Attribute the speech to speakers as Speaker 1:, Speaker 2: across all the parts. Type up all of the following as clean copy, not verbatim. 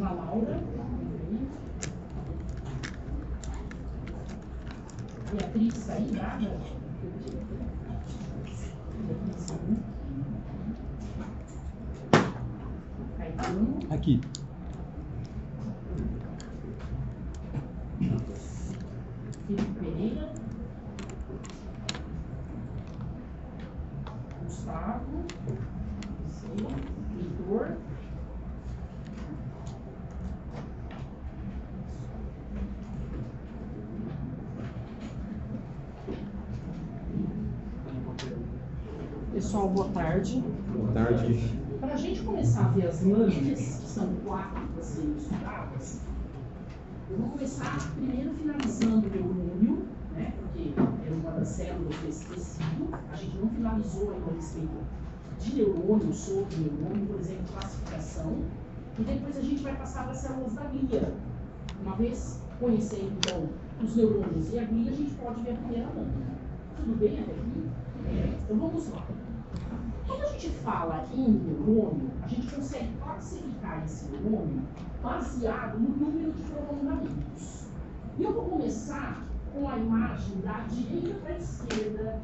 Speaker 1: Ana Laura. Beatriz está aí, Braga. Caetano.
Speaker 2: Aqui.
Speaker 1: Felipe Pereira. Gustavo. Heitor. Pessoal, boa tarde.
Speaker 2: Boa tarde.
Speaker 1: Para a gente começar a ver as lâminas, que são 4 para serem estudadas, eu vou começar primeiro finalizando o neurônio, né, porque é uma das células desse tecido. A gente não finalizou ainda a respeito de neurônio, sobre neurônio, por exemplo, classificação. E depois a gente vai passar para as células da glia. Uma vez conhecendo, então, os neurônios e a glia, a gente pode ver a primeira lâmina. Tudo bem até aqui? Então vamos lá. Quando a gente fala em neurônio, a gente consegue classificar esse neurônio baseado no número de prolongamentos. E eu vou começar com a imagem da direita para a esquerda,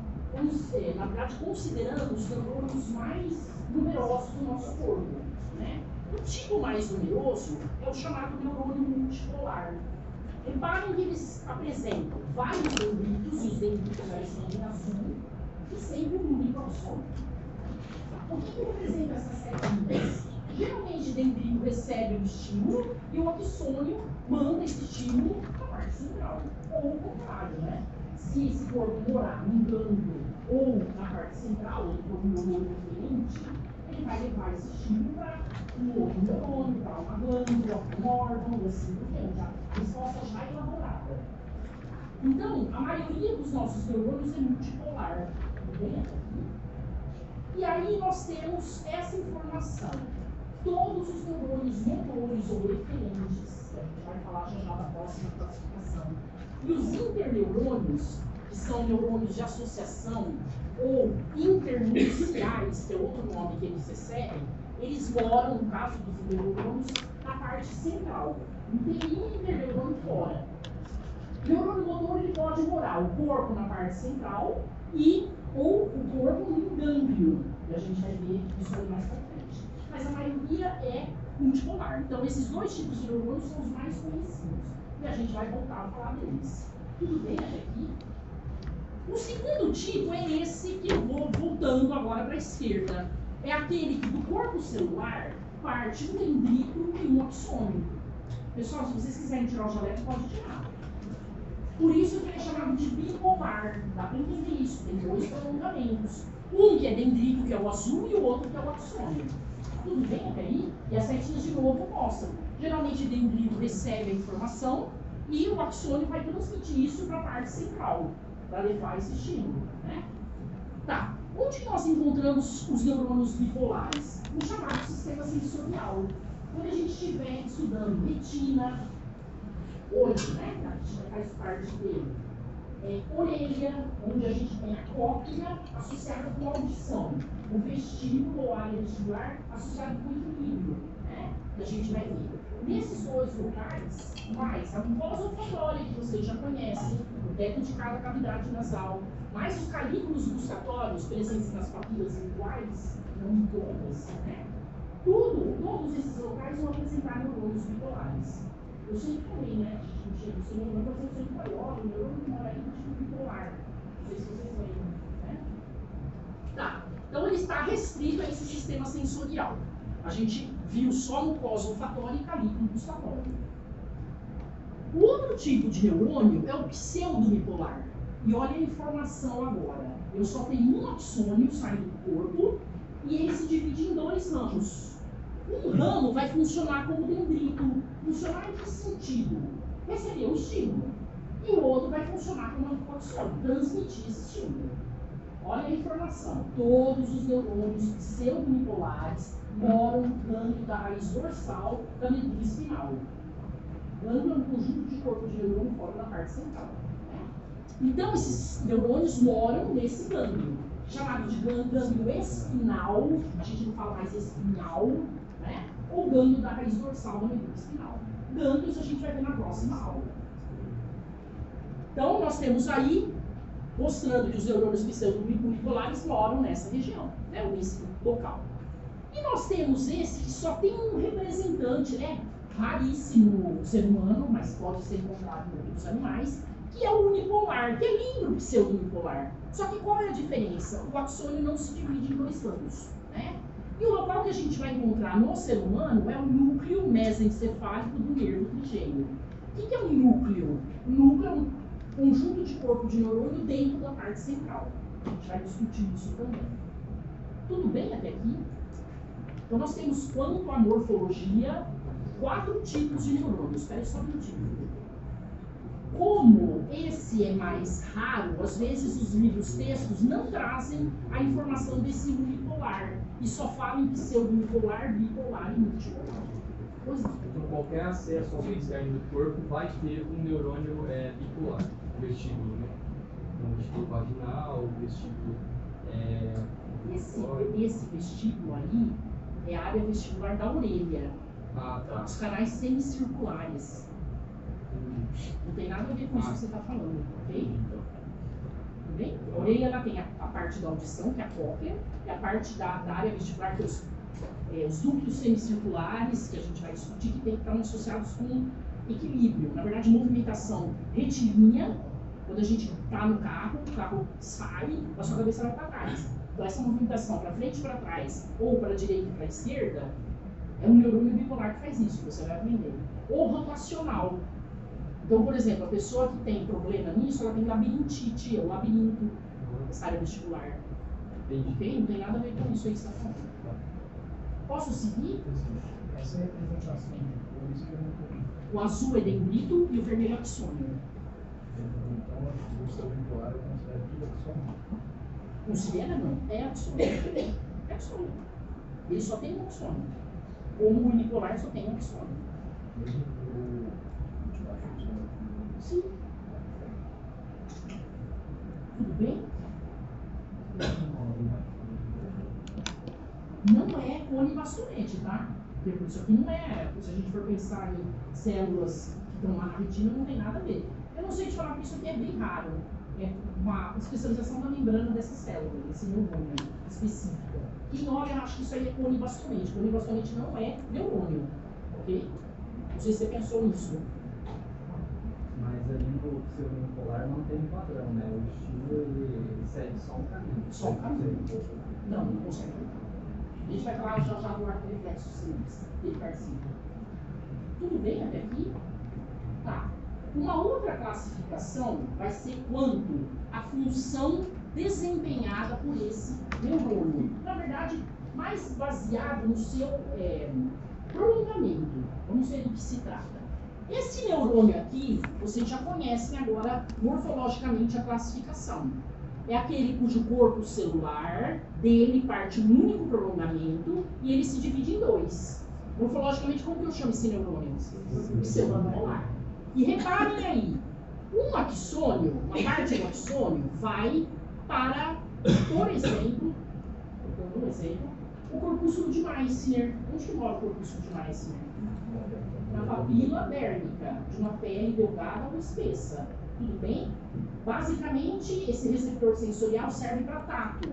Speaker 1: na verdade considerando os neurônios mais numerosos do nosso corpo, né? O tipo mais numeroso é o chamado neurônio multipolar. Reparem que eles apresentam vários dendritos, e os dendritos estão em azul, e sempre um único axônio. O que representa essas setinhas? Geralmente o dendrito recebe o estímulo e o axônio manda esse estímulo para a parte central. Ou o contrário, né? Se esse corpo morar num gânglio ou na parte central, ou for um neurônio diferente, ele vai levar esse estímulo para um outro neurônio, para uma glândula, um órgão, assim por diante. A resposta já é elaborada. Então, a maioria dos nossos neurônios é multipolar. Tudo bem até aqui? E aí nós temos essa informação. Todos os neurônios motores ou referentes, que a gente vai falar já da próxima classificação, e os interneurônios, que são neurônios de associação, ou internucleares, que é outro nome que eles recebem, eles moram, no caso dos interneurônios, na parte central. Não tem nenhum interneurônio fora. O neurônio motor ele pode morar o corpo na parte central ou o corpo no gânglio. E a gente vai ver isso aí mais pra frente. Mas a maioria é multipolar. Então, esses dois tipos de neurônios são os mais conhecidos. E a gente vai voltar a falar deles. Tudo bem até aqui? O segundo tipo é esse que eu vou voltando agora para a esquerda. É aquele que do corpo celular parte um dendrito e um axônio. Pessoal, se vocês quiserem tirar o jaleco, pode tirar. Por isso que ele é chamado de bipolar. Dá para entender isso. Tem dois prolongamentos. Um que é dendrito, que é o azul, e o outro que é o axônio. Tudo bem até aí? E as setinhas de novo mostram. Geralmente o dendrito recebe a informação e o axônio vai transmitir isso para a parte central, para levar esse estímulo, né? Tá. Onde nós encontramos os neurônios bipolares? No chamado sistema sensorial. Quando a gente estiver estudando retina, olho, né? A gente faz parte dele. Orelha, onde a gente tem a cóclea associada com a audição. O vestíbulo ou área vestibular associado com o equilíbrio, né? Que a gente vai ver. Nesses dois locais, mais a mucosa olfatória, que vocês já conhecem, o teto de cada cavidade nasal, mais os calículos gustatórios presentes nas papilas linguais, não em todas, né? Todos esses locais vão apresentar neurônios bipolares. Eu sempre falei, né? O neurônio vai ser sempre maior, o neurônio mora aí no tipo bipolar. Não sei se vocês lembram, né? Tá. Então ele está restrito a esse sistema sensorial. A gente viu só mucosa olfatória e calículo gustatório. O outro tipo de neurônio é o pseudobipolar. E olha a informação agora. Eu só tenho um axônio saindo do corpo e ele se divide em dois ramos. Um ramo vai funcionar como dendrito. Funcionar em que sentido? Receber o estímulo. E o outro vai funcionar como axônio, transmitir esse estímulo. Olha a informação. Todos os neurônios pseudobipolares moram no gânglio da raiz dorsal da medula espinal. Gânglio é um conjunto de corpo de neurônio fora da parte central. Né? Então, esses neurônios moram nesse gânglio, chamado de gânglio espinal. A gente não fala mais espinhal, né? ou gânglio da raiz dorsal da medula espinal. Gânglios a gente vai ver na próxima aula. Então, nós temos aí, mostrando que os neurônios pseudo-unipolares moram nessa região, né, nesse local. E nós temos esse que só tem um representante, né, raríssimo no ser humano, mas pode ser encontrado em outros animais, que é o unipolar, que é lindo o pseudo-unipolar. Só que qual é a diferença? O axônio não se divide em dois ramos, né? E o local que a gente vai encontrar no ser humano é o núcleo mesencefálico do nervo trigêmeo. O que é um núcleo? O núcleo é um conjunto de corpo de neurônio dentro da parte central. A gente vai discutir isso também. Tudo bem até aqui? Então nós temos, quanto à morfologia, 4 tipos de neurônios. Espera aí só um minutinho. Como esse é mais raro, às vezes os livros textos não trazem a informação desse unipolar e só falam em pseudo-unipolar, bipolar e multipolar. Pois não.
Speaker 2: Então qualquer acesso ao meio externo do corpo vai ter um neurônio bipolar, vestíbulo, né? Um vestíbulo vaginal, vestíbulo...
Speaker 1: Esse vestíbulo ali é a área vestibular da orelha.
Speaker 2: Ah, tá.
Speaker 1: Os canais semicirculares. Não tem nada a ver com isso que você está falando, ok? Tudo bem? A orelha ela tem a parte da audição, que é a cóclea, e a parte da área vestibular, que é os núcleos semicirculares, que a gente vai discutir, que tem que estar associados com equilíbrio. Na verdade, movimentação retilínea, quando a gente está no carro, o carro sai, a sua cabeça vai para trás. Então, essa movimentação para frente e para trás, ou para a direita e para a esquerda, é um neurônio bipolar que faz isso, que você vai aprender. Ou rotacional. Então, por exemplo, a pessoa que tem problema nisso, ela tem labirintite, ou labirinto, essa área vestibular. Ok? Não tem nada a ver com isso aí que você está falando. Posso seguir?
Speaker 3: Essa é a representação de cores que eu não tenho.
Speaker 1: O azul é dendrito e o vermelho é axônio.
Speaker 3: Então, o pseudo-unipolar eu considero tudo axônio.
Speaker 1: Considera não, é axônio. É axônio. Ele só tem um axônio. Como o unipolar só tem um axônio.
Speaker 3: Mesmo o axônio.
Speaker 1: Sim. Tudo bem? Não é conibastonete, tá? Porque isso aqui não é, se a gente for pensar em células que estão lá na retina, não tem nada a ver. Eu não sei te falar que isso aqui é bem raro. É uma especialização da membrana dessa célula, desse neurônio específica. Quem olha acha que isso aí é conibastonete. Conibastonete não é neurônio, ok? Não sei se você pensou nisso.
Speaker 4: Mas ali no pseudo-unipolar não tem um padrão, né? O estilo ele segue só um caminho.
Speaker 1: Só um caminho. Não, não consegue. A gente vai falar já do arco reflexo simples, ele participa. Tudo bem até aqui? Tá. Uma outra classificação vai ser quanto à função desempenhada por esse neurônio. Na verdade, mais baseado no seu prolongamento. Vamos ver do que se trata. Esse neurônio aqui, vocês já conhecem agora morfologicamente a classificação. É aquele cujo corpo celular dele parte um único prolongamento e ele se divide em dois. Morfologicamente, como que eu chamo esse neurônio? Pseudo-unipolar. E reparem aí, um axônio, uma parte do axônio, vai para, por exemplo, o corpúsculo de Meissner. Onde que mora o corpúsculo de Meissner? Na papila dérmica, de uma pele delgada ou espessa. Tudo bem? Basicamente, esse receptor sensorial serve para tato.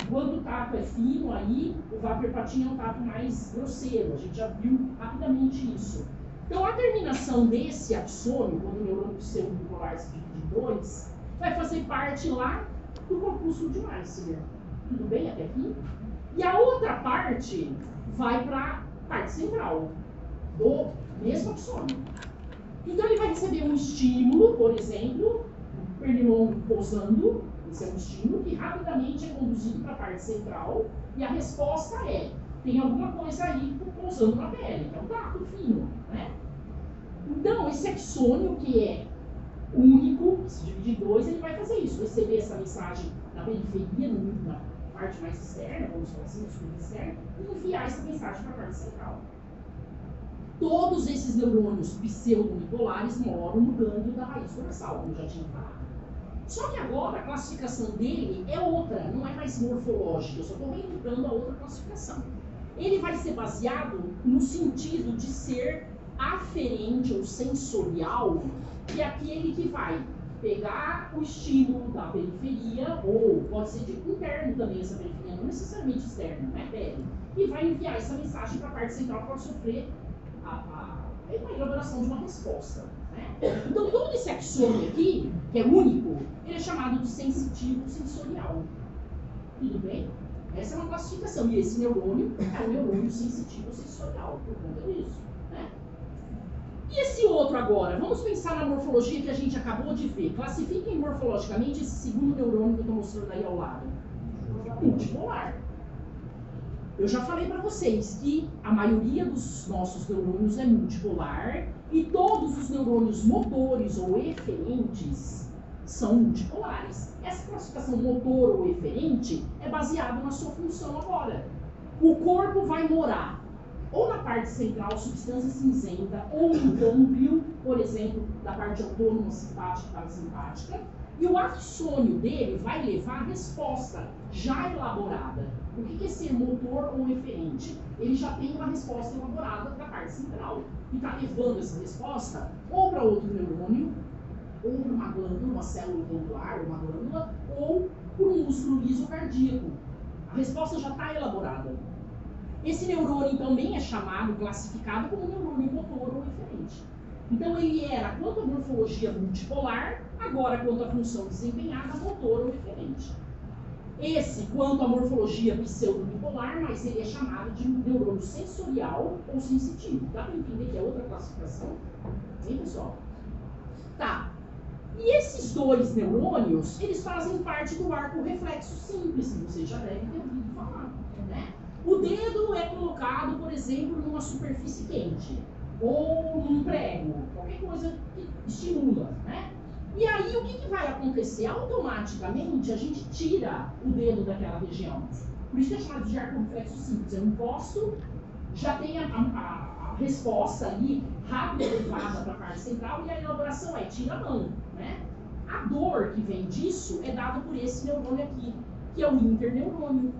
Speaker 1: Quando o tato é fino, aí o vaporpatinho é um tato mais grosseiro. A gente já viu rapidamente isso. Então, a terminação desse axônio, quando o neurônio pseudo-unipolar se divide em dois, vai fazer parte lá do corpúsculo de Meissner. Tudo bem até aqui? E a outra parte vai para a parte central do mesmo axônio. Então, ele vai receber um estímulo, por exemplo, um pernilongo pousando, esse é um estímulo que rapidamente é conduzido para a parte central, e a resposta é: tem alguma coisa aí pousando na pele, que é um tato fino, né? Então, esse axônio, que é único, que se divide em dois, ele vai fazer isso, receber essa mensagem na periferia, na parte mais externa, vamos falar assim, no escudo externo, e enviar essa mensagem para a parte central. Todos esses neurônios pseudo-unipolares moram no gânglio da raiz dorsal, como eu já tinha falado. Só que agora a classificação dele é outra, não é mais morfológica, eu só estou reivindicando a outra classificação. ele vai ser baseado no sentido de ser aferente ou sensorial, que é aquele que vai pegar o estímulo da periferia, ou pode ser de interno também essa periferia, não necessariamente externa, né, pele, e vai enviar essa mensagem para a parte central para sofrer uma elaboração de uma resposta. Né? Então todo esse axônio aqui, que é único, ele é chamado de sensitivo sensorial. Tudo bem? Essa é uma classificação. E esse neurônio é um neurônio sensitivo sensorial, por conta disso. Né? E esse outro agora? Vamos pensar na morfologia que a gente acabou de ver. Classifiquem morfologicamente esse segundo neurônio que eu estou mostrando aí ao lado. Multipolar. Eu já falei para vocês que a maioria dos nossos neurônios é multipolar e todos os neurônios motores ou eferentes são multipolares. Essa classificação motor ou eferente é baseada na sua função agora. O corpo vai morar ou na parte central, substância cinzenta, ou no gânglio, por exemplo, da parte autônoma, simpática e parasimpática, e o axônio dele vai levar a resposta já elaborada. O que é ser motor ou eferente? Ele já tem uma resposta elaborada da parte central e está levando essa resposta ou para outro neurônio, ou para uma glândula, uma célula glandular, uma glândula, ou por um músculo liso cardíaco. A resposta já está elaborada. Esse neurônio também é chamado, classificado como neurônio motor ou eferente. Então ele era, quanto à morfologia multipolar, agora quanto à função desempenhada, motor ou eferente. Esse, quanto à morfologia pseudo-bipolar, mas ele é chamado de neurônio sensorial ou sensitivo. Dá para entender que é outra classificação? Hein, pessoal? Tá. E esses dois neurônios, eles fazem parte do arco reflexo simples, que vocês já devem ter ouvido falar. Né? O dedo é colocado, por exemplo, numa superfície quente, ou num prego, qualquer coisa que estimula. Né? E aí, o que vai acontecer? Automaticamente, a gente tira o dedo daquela região. Por isso que é chamado de arco reflexo simples. Eu encosto, já tem a resposta ali, rápida, levada para a parte central, e a elaboração é tira a mão. Né? A dor que vem disso é dada por esse neurônio aqui, que é o interneurônio.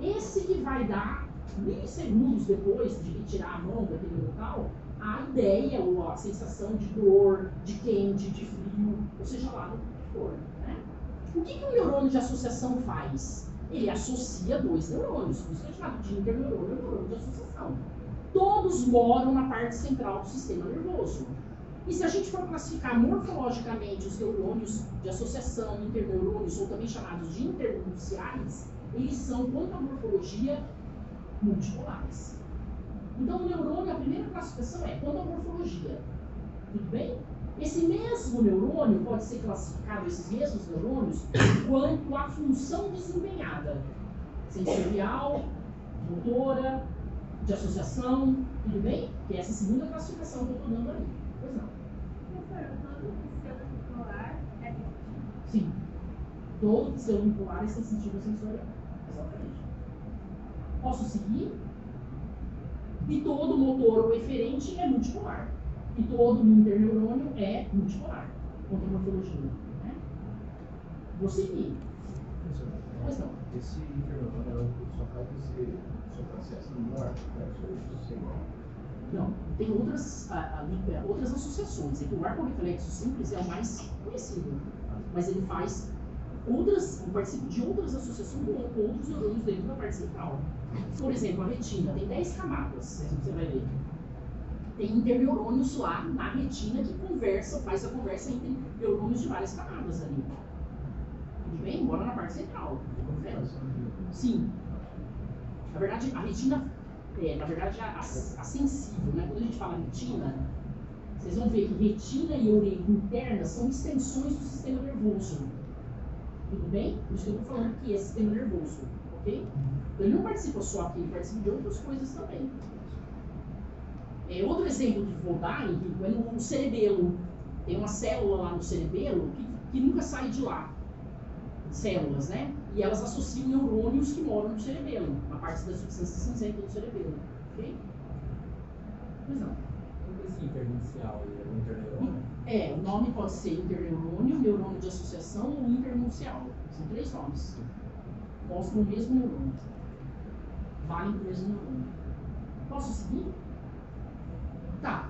Speaker 1: Esse que vai dar, milissegundos depois de retirar a mão daquele local, a ideia ou a sensação de dor, de quente, de frio, ou seja lá do que for. Né? O que um neurônio de associação faz? Ele associa dois neurônios, por isso que é chamado de interneurônio e neurônio de associação. Todos moram na parte central do sistema nervoso. E se a gente for classificar morfologicamente os neurônios de associação, interneurônios, ou também chamados de internunciais, eles são, quanto à morfologia, multipolares. Então, o neurônio, a primeira classificação é quanto à morfologia. Tudo bem? Esse mesmo neurônio pode ser classificado, esses mesmos neurônios, quanto à função desempenhada. Sensorial, motora, de associação, tudo bem? Que é essa segunda classificação que eu estou dando ali. Pois não.
Speaker 5: Professor, todo pseudo-bipolar é repetitivo?
Speaker 1: Sim. Todo pseudo-bipolar é sensitivo sensorial. Exatamente. Posso seguir? E todo motor ou eferente é multipolar. E todo interneurônio é multipolar. Quanto à morfologia. Né? Vou seguir. Pois não.
Speaker 3: Esse interneurônio só faz esse processo no arco reflexo igual.
Speaker 1: Não, tem outras associações. É que o arco reflexo simples é o mais conhecido. Mas ele faz participa de outras associações com outros neurônios dentro da parte central. Por exemplo, a retina tem 10 camadas, você vai ver. Tem interneurônios lá na retina que faz a conversa entre neurônios de várias camadas ali. Tudo bem? Embora na parte central. Sim. Na verdade, a retina a sensível, né? Quando a gente fala retina, vocês vão ver que retina e orelha interna são extensões do sistema nervoso. Tudo bem? Por isso que eu estou falando que é sistema nervoso. Ok? Então ele não participa só aqui, ele participa de outras coisas também. Outro exemplo que vou dar, Henrique, é no cerebelo. Tem uma célula lá no cerebelo que nunca sai de lá. Células, né? E elas associam neurônios que moram no cerebelo, na parte da substância cinzenta do cerebelo. Ok? Pois não.
Speaker 2: Esse internuncial é o interneurônio?
Speaker 1: O nome pode ser interneurônio, neurônio de associação ou internuncial. São 3 nomes. Mostram o mesmo neurônio. valem para o mesmo neurônio. Posso seguir? Tá.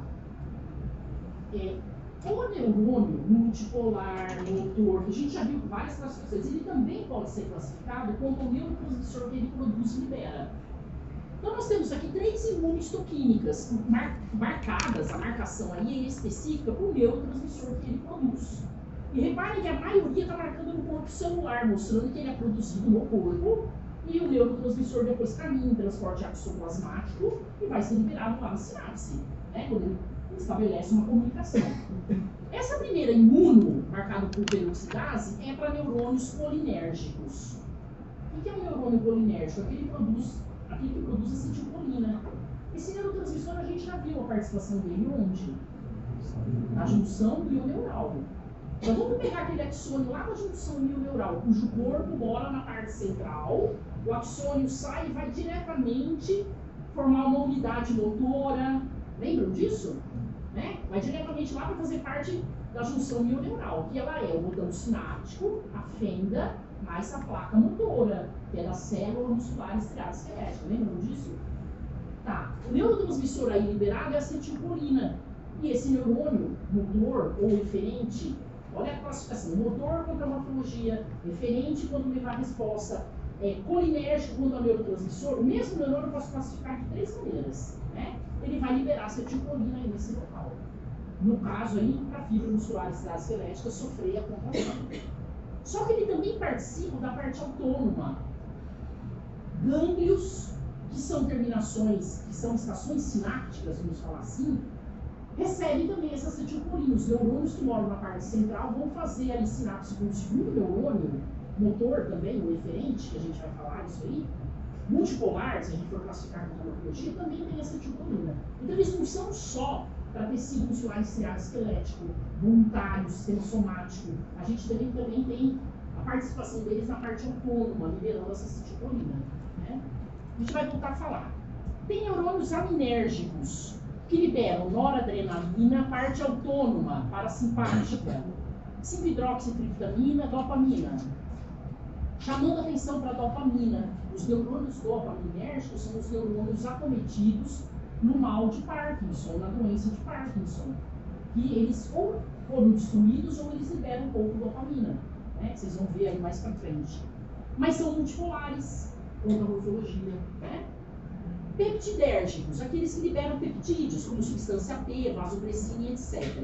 Speaker 1: O neurônio multipolar, motor, que a gente já viu várias classificações, ele também pode ser classificado como o neurotransmissor que ele produz e libera. Então nós temos aqui 3 imunistoquímicas marcadas, a marcação aí é específica para o neurotransmissor que ele produz. E reparem que a maioria está marcando no corpo celular, mostrando que ele é produzido no corpo e o neurotransmissor depois caminha em transporte axoplasmático e vai ser liberado lá na sinapse, né, quando ele estabelece uma comunicação. Essa primeira imuno, marcada por peroxidase, é para neurônios colinérgicos. O que é um neurônio colinérgico? Aquele que produz acetilcolina. Esse neurotransmissor a gente já viu a participação dele onde? Na junção bioneural. Então vamos pegar aquele axônio lá na junção bioneural, cujo corpo mora na parte central, o axônio sai e vai diretamente formar uma unidade motora. Lembram disso? Né? Vai diretamente lá para fazer parte da junção bioneural, que ela é o botão sináptico, a fenda, mais a placa motora, que é da célula muscular estriada esquelética. Lembram disso? Tá. O neurotransmissor aí liberado é a acetilcolina. E esse neurônio, motor ou eferente, olha a classificação: motor quanto à morfologia, eferente quando levar a resposta, colinérgico quanto ao neurotransmissor. O mesmo neurônio eu posso classificar de 3 maneiras. Né? Ele vai liberar acetilcolina aí nesse local. No caso aí, para a fibra muscular estriada esquelética sofrer a contração. Só que ele também participa da parte autônoma. Gânglios, que são terminações, que são estações sinápticas, vamos falar assim, recebem também essa acetilcolina. Os neurônios que moram na parte central vão fazer ali sinapse com o segundo neurônio, motor também, o eferente, que a gente vai falar isso aí. Multipolar, se a gente for classificar com morfologia, também tem acetilcolina. Então eles não são só para tecido muscular estriado esquelético, voluntário, sistema somático. A gente também tem a participação deles na parte autônoma, liberando essa acetilcolina. Né? A gente vai voltar a falar. Tem neurônios aminérgicos, que liberam noradrenalina, parte autônoma, parasimpática, 5-hidroxitriptamina, dopamina. Chamando a atenção para a dopamina, os neurônios dopaminérgicos são os neurônios acometidos no mal de Parkinson, na doença de Parkinson. E eles ou foram destruídos ou eles liberam um pouco de dopamina, né? Vocês vão ver aí mais para frente. Mas são multipolares, contra a morfologia, né? Peptidérgicos, aqueles que liberam peptídeos, como substância P, vasopressina, etc.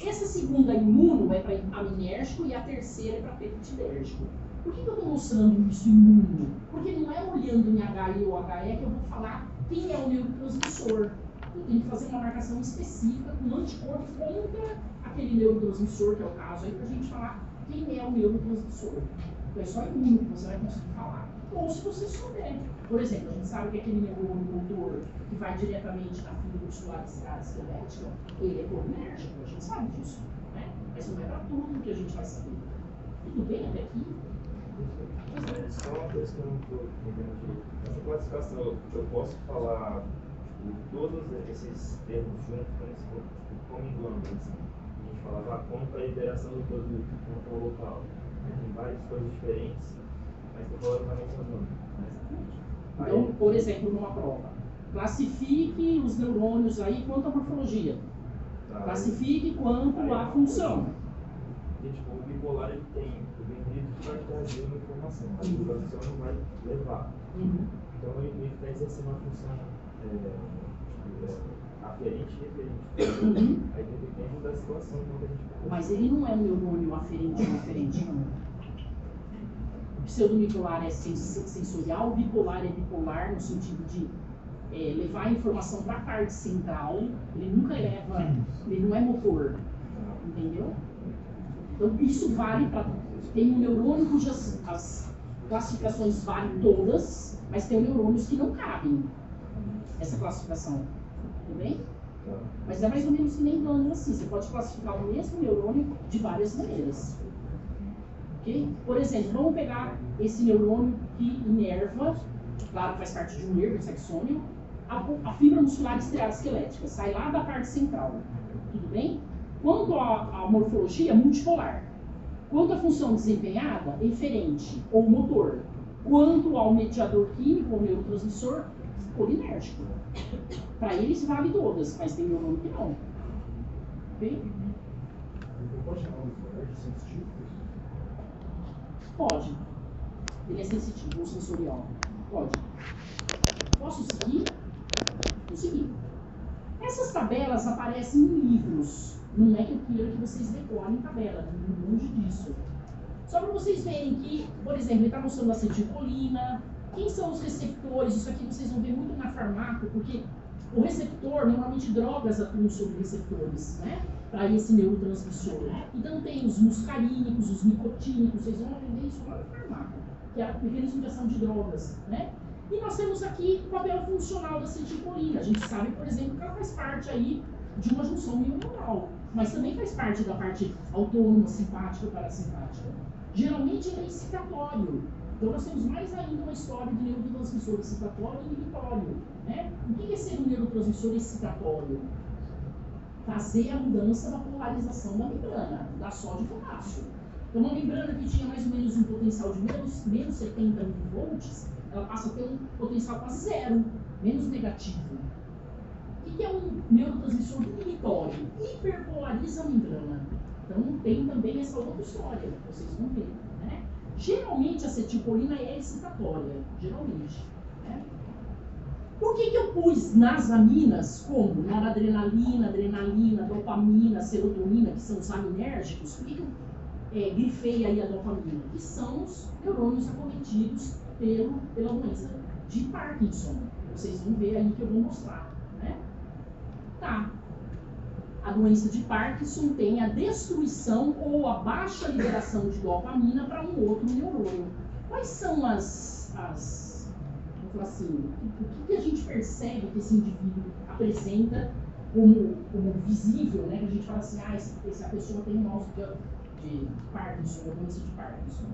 Speaker 1: Essa segunda imuno é para aminérgico e a terceira é para peptidérgico. Por que eu estou mostrando isso imuno? Porque não é olhando em HI ou HE que eu vou falar quem é o neurotransmissor. Eu tenho que fazer uma marcação específica com um anticorpo contra aquele neurotransmissor, que é o caso aí, para a gente falar quem é o neurotransmissor. Então é só imuno que você vai conseguir falar. Ou se você souber. Por exemplo, a gente sabe que aquele neurônio motor que vai diretamente na fibra muscular estriada esquelética, ele é colinérgico, a gente sabe disso. Né? Mas não é para tudo que a gente vai saber. Tudo bem até aqui?
Speaker 6: Só uma coisa que eu não estou entendendo direito. Nessa classificação, eu posso falar todos esses termos juntos, como engloba, assim. A gente falava contra a liberação do produto, contra o local. Tem várias coisas diferentes, mas estou falando também com o nome.
Speaker 1: Então, por exemplo, numa prova, classifique os neurônios aí quanto à morfologia.
Speaker 6: Tá,
Speaker 1: classifique quanto à função.
Speaker 6: E, tipo, o bipolar ele tem o dendrito que vai trazer uma informação, a função não vai levar. Então ele está exercendo uma função aferente e referente. Aí depende da situação quando a gente...
Speaker 1: Mas ele não é um neurônio aferente ou referente, não. O pseudobipolar é sensorial, o bipolar é bipolar no sentido de levar a informação para a parte central, ele nunca leva, ele não é motor, entendeu? Então isso vale para... Tem um neurônio cujas as classificações valem todas, mas tem neurônios que não cabem essa classificação, tudo bem? Mas é mais ou menos que nem glândula assim, você pode classificar o mesmo neurônio de várias maneiras. Okay? Por exemplo, vamos pegar esse neurônio que inerva, claro que faz parte de um nervo, esse axônio, a fibra muscular estriada esquelética, sai lá da parte central, tudo bem? Quanto à morfologia, multipolar. Quanto à função desempenhada, eferente ou motor. Quanto ao mediador químico ou neurotransmissor, colinérgico. Para eles vale todas, mas tem neurônio que não. Ok?
Speaker 3: Então pode chamar o colégio sensitivo?
Speaker 1: Pode. Ele é sensitivo ou sensorial. Pode. Posso seguir? Vou seguir. Essas tabelas aparecem em livros. Não é que eu queira que vocês decorem tabela, longe disso. Só para vocês verem que, por exemplo, ele está mostrando a acetilcolina. Quem são os receptores? Isso aqui vocês vão ver muito na farmácia, porque o receptor, normalmente drogas atuam sobre receptores, né? Para esse neurotransmissor. Então tem os muscarínicos, os nicotínicos, vocês vão aprender isso lá na farmácia, que é o mecanismo de ação de drogas, né? E nós temos aqui o papel funcional da acetilcolina. A gente sabe, por exemplo, que ela faz parte aí de uma junção neuronal, mas também faz parte da parte autônoma, simpática ou parasimpática. Geralmente ele é excitatório. Então nós temos mais ainda uma história de neurotransmissor excitatório e inibitório, né? O que é ser um neurotransmissor excitatório? Fazer a mudança da polarização da membrana, da sódio e potássio. Então uma membrana que tinha mais ou menos um potencial de menos 70 milivolts, ela passa a ter um potencial quase zero, menos negativo. O que é um neurotransmissor inibitório? Hiperpolariza a membrana. Então tem também essa outra história, vocês vão ver, né? Geralmente a acetilcolina é excitatória, geralmente, né? Por que eu pus nas aminas como noradrenalina, adrenalina, dopamina, serotonina, que são os aminérgicos? Por que eu grifei aí a dopamina? Que são os neurônios acometidos pela doença de Parkinson. Vocês vão ver aí que eu vou mostrar, né? Tá. A doença de Parkinson tem a destruição ou a baixa liberação de dopamina para um outro neurônio. Quais são vamos falar assim, o que a gente percebe que esse indivíduo apresenta como visível, né? Que a gente fala assim, essa pessoa tem um mal de Parkinson, a doença de Parkinson.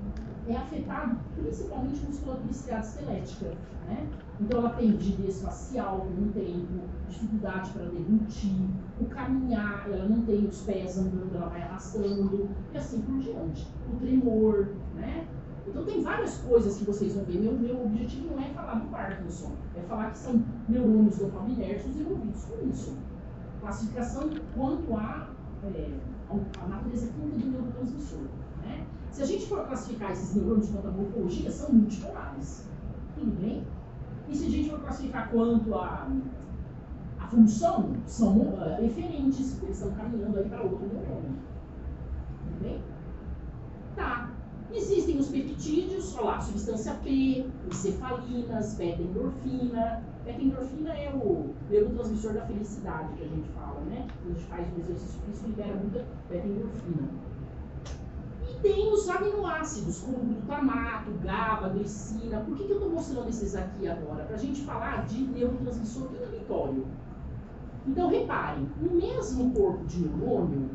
Speaker 1: É afetado principalmente a musculatura esquelética, né? Então ela tem rigidez facial com o tempo, dificuldade para deglutir, o caminhar, ela não tem os pés andando, ela vai arrastando, e assim por diante. O tremor, né? Então tem várias coisas que vocês vão ver. Meu objetivo não é falar do Parkinson, é falar que são neurônios dopaminérgicos envolvidos com isso. Classificação quanto a natureza química do neurotransmissor, né? Se a gente for classificar esses neurônios quanto à morfologia, são multipolares. Tudo bem? E se a gente for classificar quanto à função, são eferentes, porque eles estão caminhando aí para outro neurônio. Tudo bem? Tá. Existem os peptídeos, olha lá, substância P, encefalinas, beta-endorfina. Beta-endorfina é o neurotransmissor da felicidade que a gente fala, né? Quando a gente faz um exercício físico, libera muita beta-endorfina. E tem os aminoácidos, como glutamato, GABA, glicina. Por que eu estou mostrando esses aqui agora? Para a gente falar de neurotransmissor inibitório. Então, reparem, o mesmo corpo de neurônio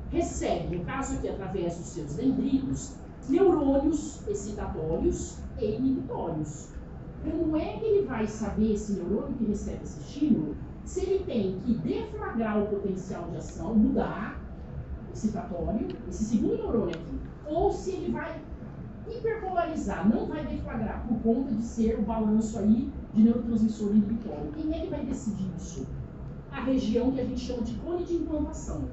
Speaker 1: recebe, no caso aqui, através dos seus dendritos, neurônios excitatórios e inibitórios. Como é que ele vai saber, esse neurônio que recebe esse estímulo, se ele tem que deflagrar o potencial de ação, mudar, excitatório, esse segundo neurônio aqui, ou se ele vai hiperpolarizar, não vai deflagrar, por conta de ser o balanço aí de neurotransmissor inibitório. Quem é que vai decidir isso? A região que a gente chama de cone de implantação.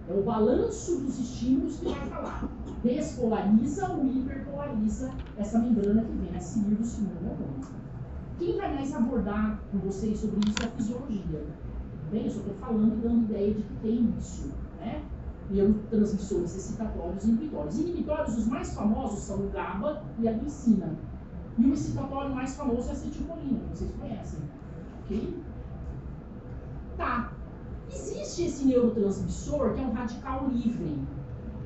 Speaker 1: É o balanço dos estímulos que vai falar. Despolariza ou hiperpolariza essa membrana que vem a seguir do segundo neurônio. Quem vai mais abordar com vocês sobre isso é a fisiologia. Bem, eu só estou falando e dando ideia de que tem isso, né? Neurotransmissores excitatórios e inibitórios. Inibitórios, os mais famosos são o GABA e a glicina. E o excitatório mais famoso é a acetilcolina, que vocês conhecem. Ok? Tá. Existe esse neurotransmissor que é um radical livre.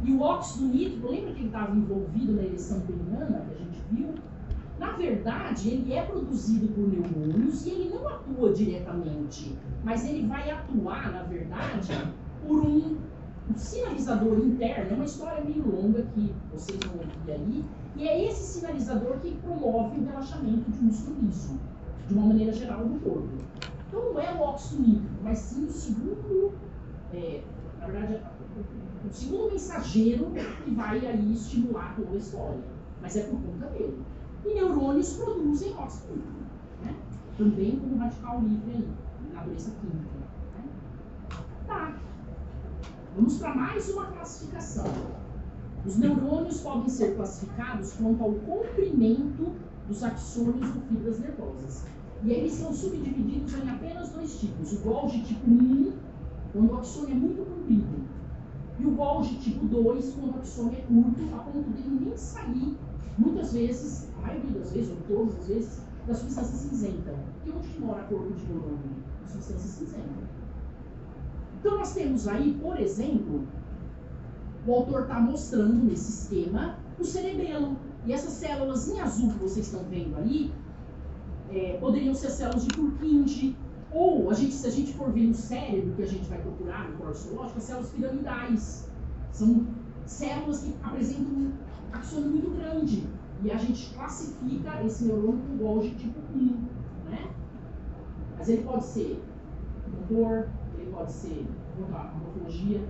Speaker 1: E o óxido nítrico, lembra que ele estava envolvido na ereção peniana, que a gente viu? Na verdade, ele é produzido por neurônios e ele não atua diretamente, mas ele vai atuar, na verdade, por um sinalizador interno. É uma história meio longa que vocês vão ouvir aí, e é esse sinalizador que promove o relaxamento de músculo liso, de uma maneira geral no corpo. Então não é o óxido nítrico, mas sim o segundo, na verdade, o segundo mensageiro que vai aí estimular toda a história, mas é por conta dele. E neurônios produzem óxido nítrico, né? também como radical livre aí, na doença química. Né? Tá. Vamos para mais uma classificação. Os neurônios podem ser classificados quanto ao comprimento dos axônios ou fibras nervosas. E aí eles são subdivididos em apenas dois tipos. O Golgi tipo 1, quando o axônio é muito comprido. E o Golgi tipo 2, quando o axônio é curto, a ponto dele nem sair, muitas vezes, a maioria das vezes, ou todas as vezes, da substância cinzenta. E onde que mora corpo de neurônio? Na substância cinzenta. Então nós temos aí, por exemplo, o autor está mostrando nesse esquema o cerebelo. E essas células em azul que vocês estão vendo ali, poderiam ser células de Purkinje, ou se a gente for ver no cérebro, que a gente vai procurar no corpo histológico, as células piramidais. São células que apresentam um axônio muito grande. E a gente classifica esse neurônio como Golgi tipo 1. Né? Mas ele pode ser motor, ele pode ser quanto à morfologia,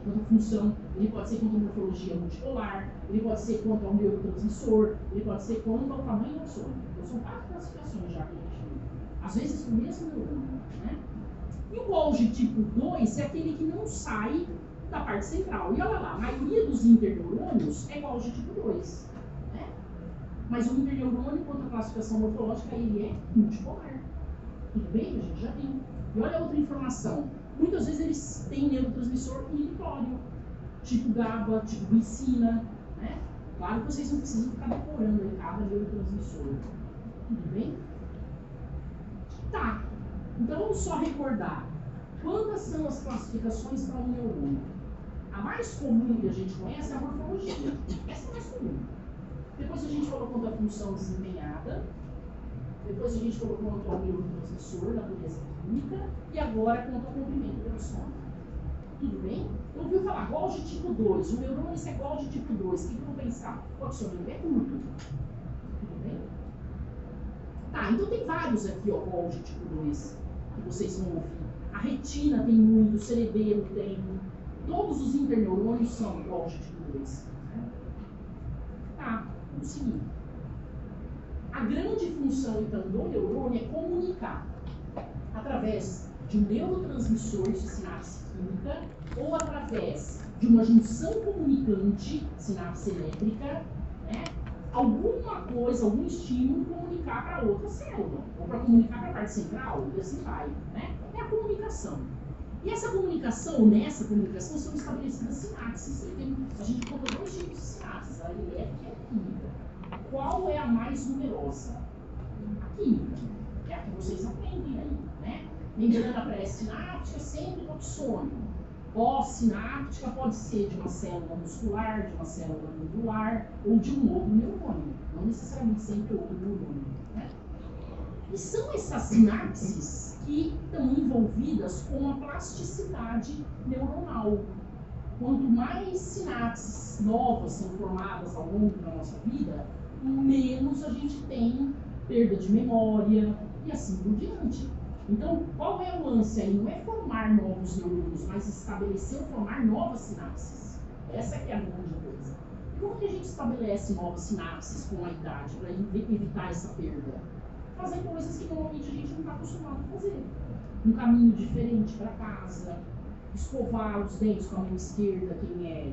Speaker 1: quanto à função, ele pode ser quanto à morfologia multipolar, ele pode ser quanto ao neurotransmissor, ele pode ser quanto ao tamanho do axônio. Então são 4 classificações já que a gente viu. Às vezes o mesmo neurônio. Né? E o Golgi tipo 2 é aquele que não sai da parte central. E olha lá, a maioria dos interneurônios é Golgi tipo 2. Né? Mas o interneurônio, quanto à classificação morfológica, ele é multipolar. Tudo bem? A gente já viu. E olha outra informação. Muitas vezes eles têm neurotransmissor inibitório, tipo GABA, tipo glicina. Né? Claro que vocês não precisam ficar decorando aí cada neurotransmissor. Tudo bem? Tá. Então vamos só recordar. Quantas são as classificações para um neurônio? A mais comum que a gente conhece é a morfologia. Essa é a mais comum. Depois a gente falou quanto à função desempenhada. Depois a gente falou quanto ao neurotransmissor, natureza química. E agora quanto ao comprimento do axônio. Tudo bem? Então, ouviu falar Golgi tipo 2. O neurônio é Golgi tipo 2. O que eu vou pensar? O axônio é curto. Tudo bem? Tá, então tem vários aqui, ó, Golgi tipo 2, que vocês vão ouvir. A retina tem muito, o cerebelo tem. Todos os interneurônios são Golgi tipo 2. Né? Tá, vamos seguir. A grande função, então, do neurônio é comunicar através de um neurotransmissor de sinapse química ou através de uma junção comunicante, sinapse elétrica, né? Alguma coisa, algum estímulo comunicar para outra célula, ou para comunicar para a parte central, e assim vai. Né? É a comunicação. E essa comunicação, nessa comunicação, são estabelecidas sinapses. A gente conta 2 tipos de sinapses, a elétrica e a química. Qual é a mais numerosa? A química. É a que vocês aprendem aí, né? Membrana pré-sináptica sempre com axônio. Pós-sináptica pode ser de uma célula muscular, de uma célula medular ou de um outro neurônio. Não necessariamente sempre outro neurônio. Né? E são essas sinapses que estão envolvidas com a plasticidade neuronal. Quanto mais sinapses novas são formadas ao longo da nossa vida, menos a gente tem perda de memória e assim por diante. Então, qual é o lance aí? Não é formar novos neurônios, mas estabelecer ou formar novas sinapses. Essa que é a grande coisa. E como que a gente estabelece novas sinapses com a idade para evitar essa perda? Fazer coisas que normalmente a gente não está acostumado a fazer. Um caminho diferente para casa, escovar os dentes com a mão esquerda, quem é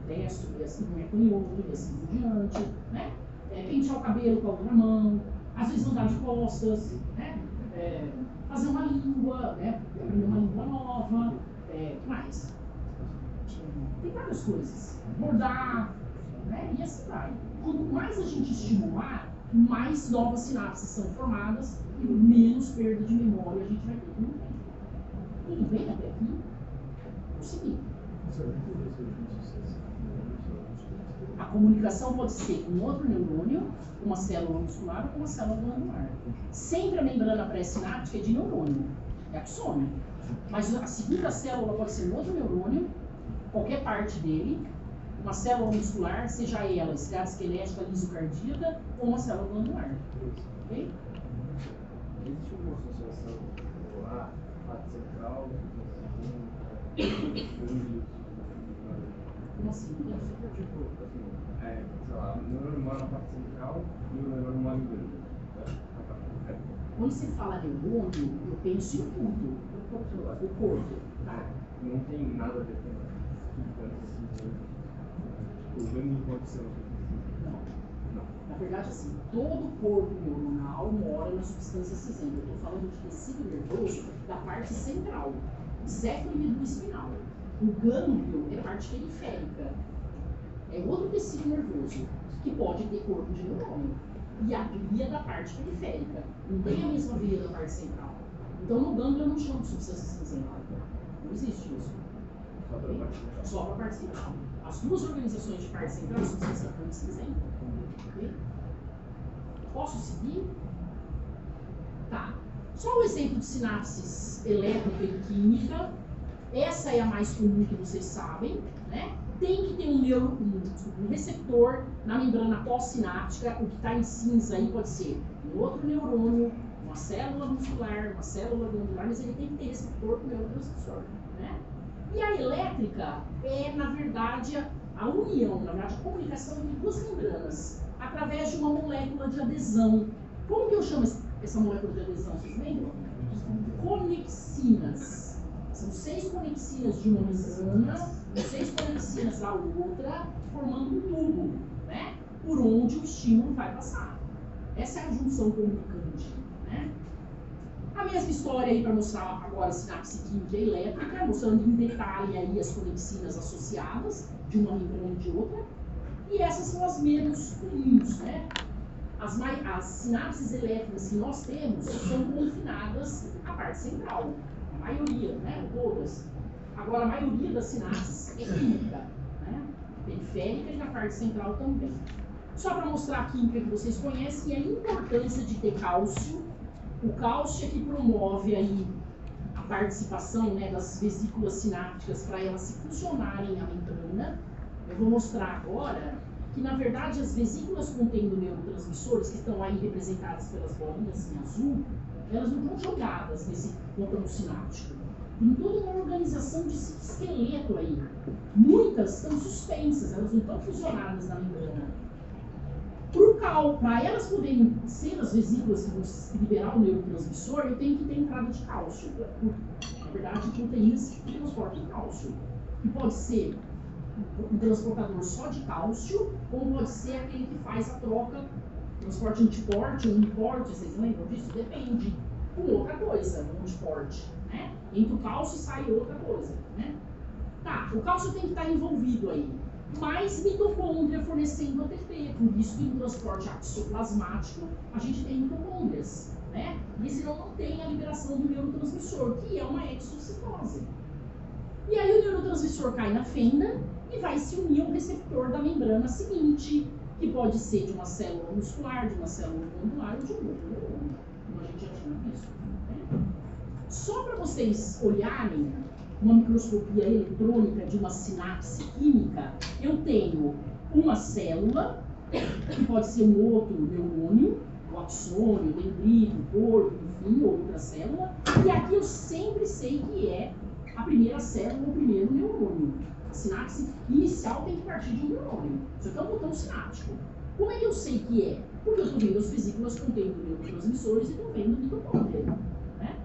Speaker 1: destro, e assim não é canhoto, e assim por diante, né? Pentear o cabelo com a outra mão, às vezes andar de costas, né? Fazer uma língua, né? Aprender uma língua nova, que mais? Tem várias coisas. Bordar, né? E assim vai. Quanto mais a gente estimular, mais novas sinapses são formadas e menos perda de memória a gente vai ter com o tempo. Tudo bem até aqui? Vamos seguir. A comunicação pode ser com outro neurônio, uma célula muscular ou com uma célula glandular. Sempre a membrana pré-sináptica é de neurônio, é axônio. Mas a segunda célula pode ser um outro neurônio, qualquer parte dele, uma célula muscular, seja ela estriada esquelética, lisocardíaca ou uma célula glandular. Ok?
Speaker 3: Existe uma associação lá, parte central,
Speaker 1: Como assim?
Speaker 3: tipo, assim, sei lá, o neurônio mora na parte central e o neurônio mora em grande.
Speaker 1: Quando se fala neurônio, eu penso em tudo. O corpo, tá?
Speaker 3: Não tem nada a ver com o ganho enquanto célula.
Speaker 1: Não. Na verdade, assim, todo o corpo neuronal mora na substância cinzenta. Eu estou falando de tecido nervoso da parte central, céfalo e medula espinal. O gânglio é parte periférica. É outro tecido nervoso que pode ter corpo de neurônio. E a glia da parte periférica. Não tem a mesma via da parte central. Então, no gânglio eu não chamo de substância cinzenta. Não existe isso. Só para a parte central. As duas organizações de parte central são substância cinzenta. Okay? Posso seguir? Tá. Só um exemplo de sinapses eletroquímica. Essa é a mais comum que vocês sabem, né? Tem que ter um receptor na membrana pós-sináptica. O que está em cinza aí pode ser um outro neurônio, uma célula muscular, uma célula glandular, mas ele tem que ter receptor com o neurotransmissor, né? E a elétrica é, na verdade, a união, na verdade, a comunicação entre duas membranas, através de uma molécula de adesão. Como que eu chamo essa molécula de adesão? Vocês lembram? Conexinas. São 6 conexinas de uma membrana, 6 conexinas da outra, formando um tubo, né? Por onde o estímulo vai passar. Essa é a junção comunicante, né? A mesma história aí para mostrar agora a sinapse química e elétrica, mostrando em detalhe aí as conexinas associadas de uma membrana e de outra. E essas são as menos comuns, né? As sinapses elétricas que nós temos são confinadas à parte central. A maioria, né? Todas. Agora, a maioria das sinapses é química, né? Periférica e na parte central também. Só para mostrar a química que vocês conhecem e a importância de ter cálcio. O cálcio é que promove aí a participação, né, das vesículas sinápticas para elas se funcionarem na membrana. Eu vou mostrar agora que, na verdade, as vesículas contendo neurotransmissores, que estão aí representadas pelas bolinhas em azul, elas não estão jogadas nesse campo sináptico. Tem toda uma organização de esqueleto aí. Muitas estão suspensas, elas não estão fusionadas na membrana. Para elas poderem ser as vesículas que vão liberar o neurotransmissor, eu tenho que ter entrada de cálcio. Na verdade, proteínas que transportam cálcio. Que pode ser um transportador só de cálcio, ou pode ser aquele que faz a troca, transporte antiporte ou importe, vocês lembram disso? Depende. Com outra coisa, no antiporte, né? Entra o cálcio e sai outra coisa, né? Tá, o cálcio tem que estar envolvido aí. Mais mitocôndria fornecendo ATP, por isso que no transporte axoplasmático a gente tem mitocôndrias, né? E senão não tem a liberação do neurotransmissor, que é uma exocitose. E aí o neurotransmissor cai na fenda e vai se unir ao receptor da membrana seguinte, que pode ser de uma célula muscular, de uma célula glandular ou de um outro neurônio, como a gente já tinha visto, né? Só para vocês olharem uma microscopia eletrônica de uma sinapse química, eu tenho uma célula, que pode ser um outro neurônio, o axônio, o dendrito, o corpo, enfim, outra célula, e aqui eu sempre sei que é a primeira célula, o primeiro neurônio. A sinapse inicial tem que partir de um neurônio. Isso aqui é um botão sináptico. Como é que eu sei que é? Porque eu estou vendo as vesículas contendo neurotransmissores e estou vendo mitocôndria, né?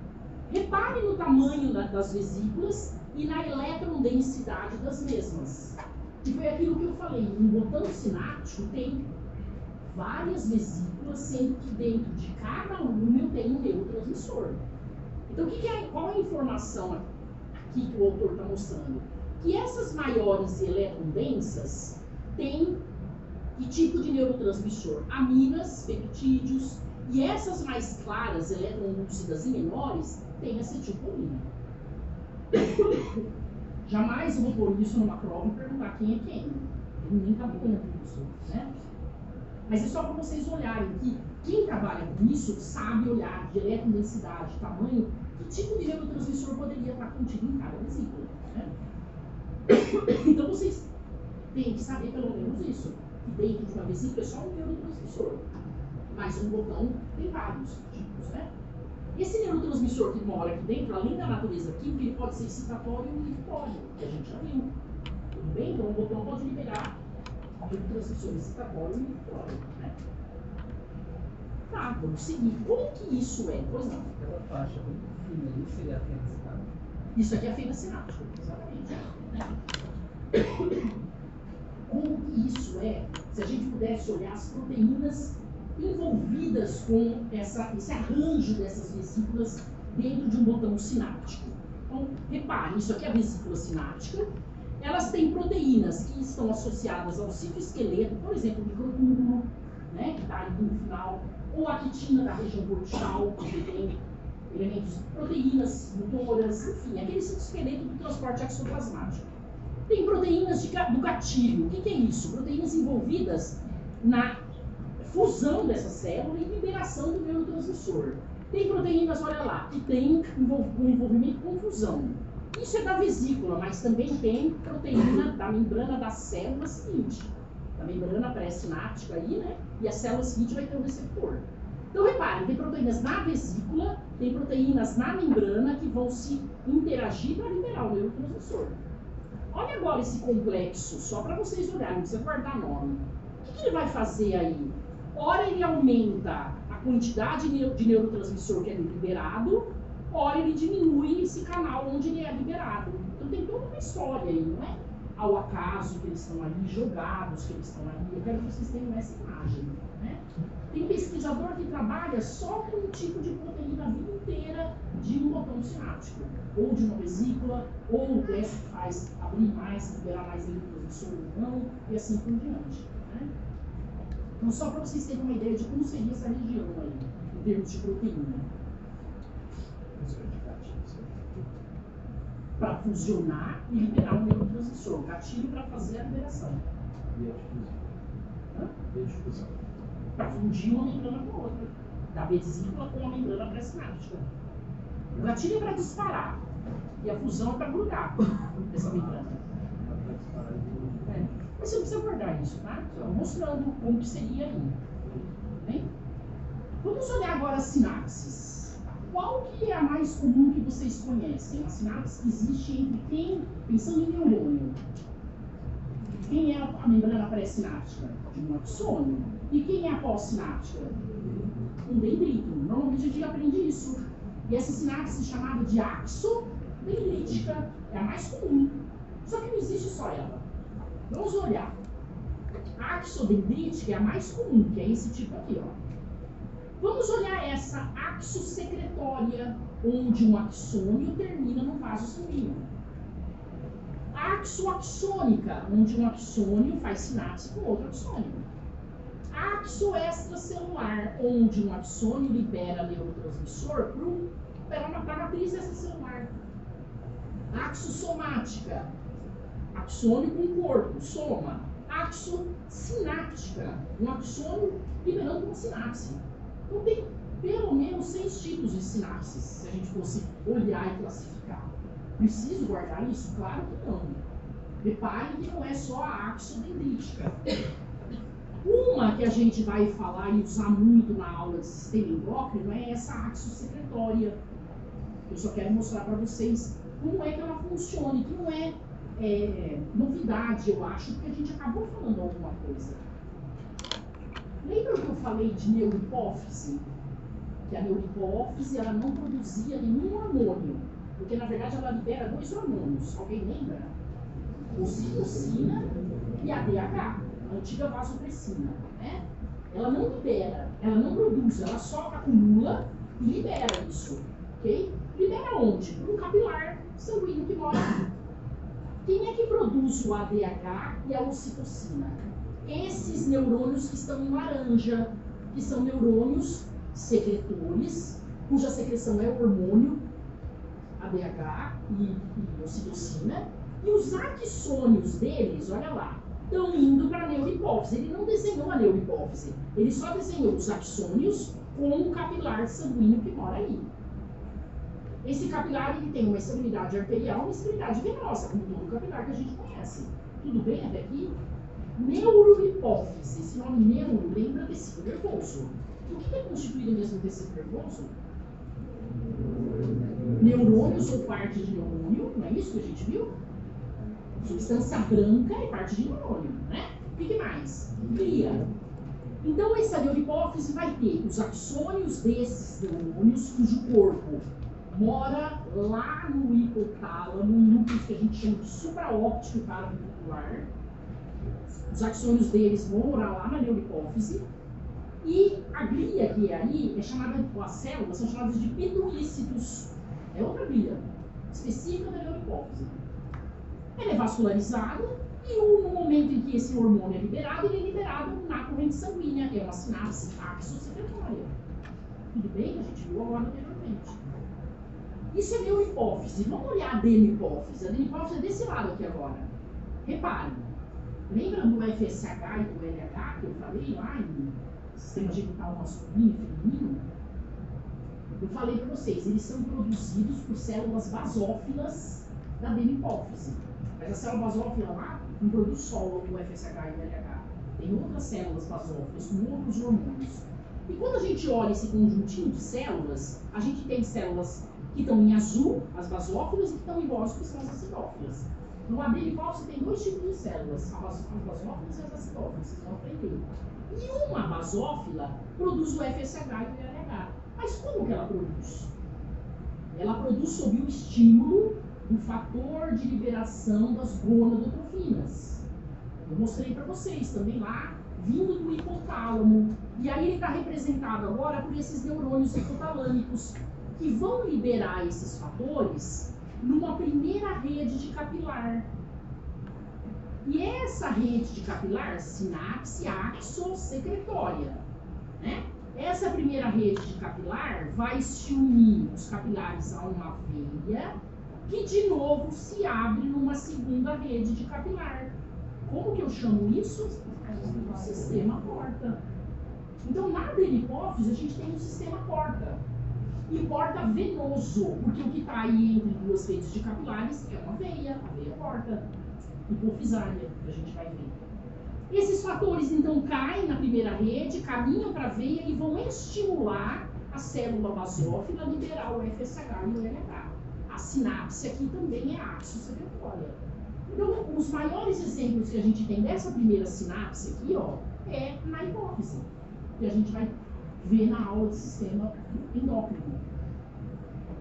Speaker 1: Repare no tamanho das vesículas e na eletrodensidade das mesmas. Que foi aquilo que eu falei. Um botão sináptico tem várias vesículas, sendo que dentro de cada uma eu tenho um neurotransmissor. Então, qual é a informação aqui que o autor está mostrando? Que essas maiores e eletrodensas têm que tipo de neurotransmissor? Aminas, peptídeos, e essas mais claras, eletronlúcidas e menores, têm acetilcolina. Jamais eu vou pôr isso numa prova e perguntar quem é quem. Ninguém está vendo isso, né? Mas é só para vocês olharem que quem trabalha com isso sabe olhar de eletrodensidade, tamanho, que tipo de neurotransmissor poderia estar contido em cada vesícula, né? Então vocês têm que saber pelo menos isso, que dentro de uma vesícula é só um neurotransmissor, mas um botão tem vários tipos, né? Esse neurotransmissor que mora aqui dentro, além da natureza química, ele pode ser excitatório ou inibitório, que a gente já viu. Tudo bem? Então o botão pode liberar neurotransmissor excitatório ou inibitório, né? Tá, vamos seguir. Como que isso é? Pois não.
Speaker 4: Aquela faixa muito fina ali seria a fenda sináptica.
Speaker 1: Isso aqui é a fenda sináptica, exatamente. Como que isso é, se a gente pudesse olhar as proteínas envolvidas com esse arranjo dessas vesículas dentro de um botão sináptico. Então, reparem, isso aqui é a vesícula sináptica. Elas têm proteínas que estão associadas ao citoesqueleto, por exemplo, o microtúbulo, né, que está ali no final, ou a quitina da região cortical, que tem elementos, proteínas motoras, enfim, aquele citoesqueleto do transporte exoplasmático. Tem proteínas do gatilho. O que é isso? Proteínas envolvidas na fusão dessa célula e liberação do neurotransmissor. Tem proteínas, olha lá, que tem um envolvimento com fusão. Isso é da vesícula, mas também tem proteína da membrana da célula seguinte. Da membrana pré-sináptica aí, né? E a célula seguinte vai ter um receptor. Então, reparem, tem proteínas na vesícula, tem proteínas na membrana que vão se interagir para liberar o neurotransmissor. Olha agora esse complexo, só para vocês olharem, não precisa guardar nome. O que ele vai fazer aí? Ora ele aumenta a quantidade de neurotransmissor que é liberado, ora ele diminui esse canal onde ele é liberado. Então tem toda uma história aí, não é ao acaso que eles estão ali, jogados que eles estão ali. Eu quero que vocês tenham essa imagem, né? Tem pesquisador que trabalha só com um tipo de proteína a vida inteira de um botão sináptico, ou de uma vesícula, ou o teste que faz abrir mais, liberar mais neurotransmissor ou não, e assim por diante, né? Então, só para vocês terem uma ideia de como seria essa região aí, em termos de proteína. Para fusionar e liberar o neurotransmissor, gatilho para fazer a liberação.
Speaker 3: E a difusão? E a difusão?
Speaker 1: Para fundir uma membrana com a outra, da vesícula com a membrana pré-sináptica. O gatilho é para disparar, e a fusão é para grudar essa membrana. É. Mas você não precisa guardar isso, tá? Estou mostrando como que seria aí. Bem? Vamos olhar agora as sinapses. Qual que é a mais comum que vocês conhecem? A sinapse que existe entre quem, pensando em neurônio, quem é a membrana pré-sináptica? De um axônio. E quem é a pós-sináptica? Um dendrito. Normalmente a gente aprende isso. E essa sinapse chamada de axodendrítica é a mais comum. Só que não existe só ela. Vamos olhar. A axodendrítica é a mais comum, que é esse tipo aqui, ó. Vamos olhar essa axossecretória, onde um axônio termina no vaso sanguíneo. A axoaxônica, onde um axônio faz sinapse com outro axônio. A axoextracelular, onde um axônio libera neurotransmissor para a matriz extracelular. A axossomática, axônio com corpo, soma. Axossináptica, um axônio liberando uma sinapse. Então tem pelo menos 6 tipos de sinapses, se a gente fosse olhar e classificar. Preciso guardar isso? Claro que não. Reparem que não é só a axodendrítica. Uma que a gente vai falar e usar muito na aula de sistema endócrino é essa axossecretória. Eu só quero mostrar para vocês como é que ela funciona, que não é novidade, eu acho, porque a gente acabou falando alguma coisa. Lembra que eu falei de neurohipófise? Que a neurohipófise ela não produzia nenhum hormônio, porque na verdade ela libera 2 hormônios. Alguém lembra? Ocitocina e a DH, a antiga vasopressina, né? Ela não libera, ela não produz, ela só acumula e libera isso, ok? Libera onde? No capilar sanguíneo que mora aqui. Quem é que produz o ADH e a ocitocina? Esses neurônios que estão em laranja, que são neurônios secretores, cuja secreção é o hormônio ADH e ocitocina, e os axônios deles, olha lá, estão indo para a neurohipófise. Ele não desenhou a neurohipófise, ele só desenhou os axônios com o capilar sanguíneo que mora aí. Esse capilar ele tem uma estabilidade arterial e uma estabilidade venosa, como todo capilar que a gente conhece. Tudo bem até aqui? Neurohipófise, esse nome neuro lembra tecido nervoso. O que é constituído mesmo do tecido nervoso? Neurônios ou parte de neurônio, não é isso que a gente viu? Substância branca é parte de neurônio, né? O que mais? Glia. Então, essa neurohipófise vai ter os axônios desses neurônios, cujo corpo mora lá no hipotálamo, núcleos que a gente chama de supraóptico paraventricular. Os axônios deles vão morar lá na neurohipófise. E a glia que é aí, é chamada, as células são chamadas de pituícitos. É outra glia, específica da neurohipófise. Ela é vascularizada e no momento em que esse hormônio é liberado, ele é liberado na corrente sanguínea. É uma sinapse axocefetória. Tudo bem? A gente viu agora anteriormente. Isso é neurohipófise. Vamos olhar a adenihipófise. A adenihipófise é desse lado aqui agora. Reparem. Lembra do FSH e do LH que eu falei lá em sistema genital masculino e feminino? Eu falei para vocês, eles são produzidos por células basófilas da adenihipófise. Mas a célula basófila lá não produz só o FSH e o LH. Tem outras células basófilas com outros hormônios. E quando a gente olha esse conjuntinho de células, a gente tem células que estão em azul, as basófilas, e que estão em rosa, que são as acidófilas. No adenihipófise tem dois tipos de células, as basófilas e as acidófilas, vocês vão aprender. E uma basófila produz o FSH e o LH. Mas como que ela produz? Ela produz sob o estímulo do fator de liberação das gonadotrofinas. Eu mostrei para vocês também lá, vindo do hipotálamo. E aí ele está representado agora por esses neurônios hipotalâmicos, que vão liberar esses fatores numa primeira rede de capilar. E essa rede de capilar, sinapse axo-secretória, né? Essa primeira rede de capilar vai se unir os capilares a uma veia, que de novo se abre numa segunda rede de capilar. Como que eu chamo isso? Sistema porta. Então, na adenihipófise, a gente tem um sistema porta. E porta venoso, porque o que está aí entre duas redes de capilares é uma veia, a veia porta, hipofisária, que a gente vai ver. Esses fatores, então, caem na primeira rede, caminham para a veia e vão estimular a célula basófila a liberar o FSH e o LH. A sinapse aqui também é axo-secretória. Então, os maiores exemplos que a gente tem dessa primeira sinapse aqui, ó, é na hipófise, que a gente vai ver na aula de sistema endócrino.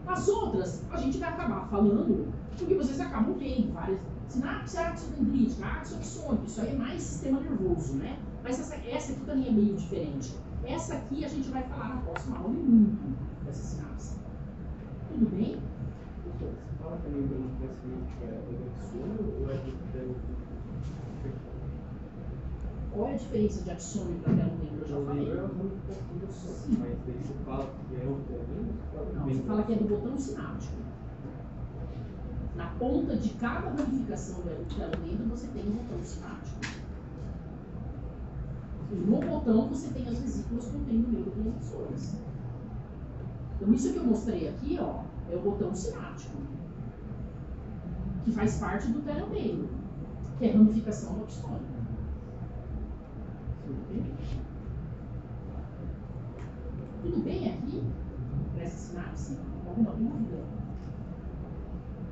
Speaker 1: As outras, a gente vai acabar falando, porque vocês acabam vendo várias sinapse axodendrítica, axoaxônica, isso aí é mais sistema nervoso, né? Mas essa aqui também é meio diferente. Essa aqui a gente vai falar na próxima aula muito dessa sinapse. Tudo bem?
Speaker 3: Você fala também do crescimento do axônio ou é do
Speaker 1: Qual é a diferença de axônio para telomero? Eu já falei.
Speaker 3: Mas daí você fala que é o telomero?
Speaker 1: Não, você fala que é do botão sináptico. Na ponta de cada ramificação do telomero você tem um botão sináptico. E no botão você tem as vesículas contendo neurotransmissores. Então isso que eu mostrei aqui, ó, é o botão sináptico, que faz parte do telomero, que é a ramificação do axônio. Tudo bem aqui? Nessa sinapse? Alguma dúvida?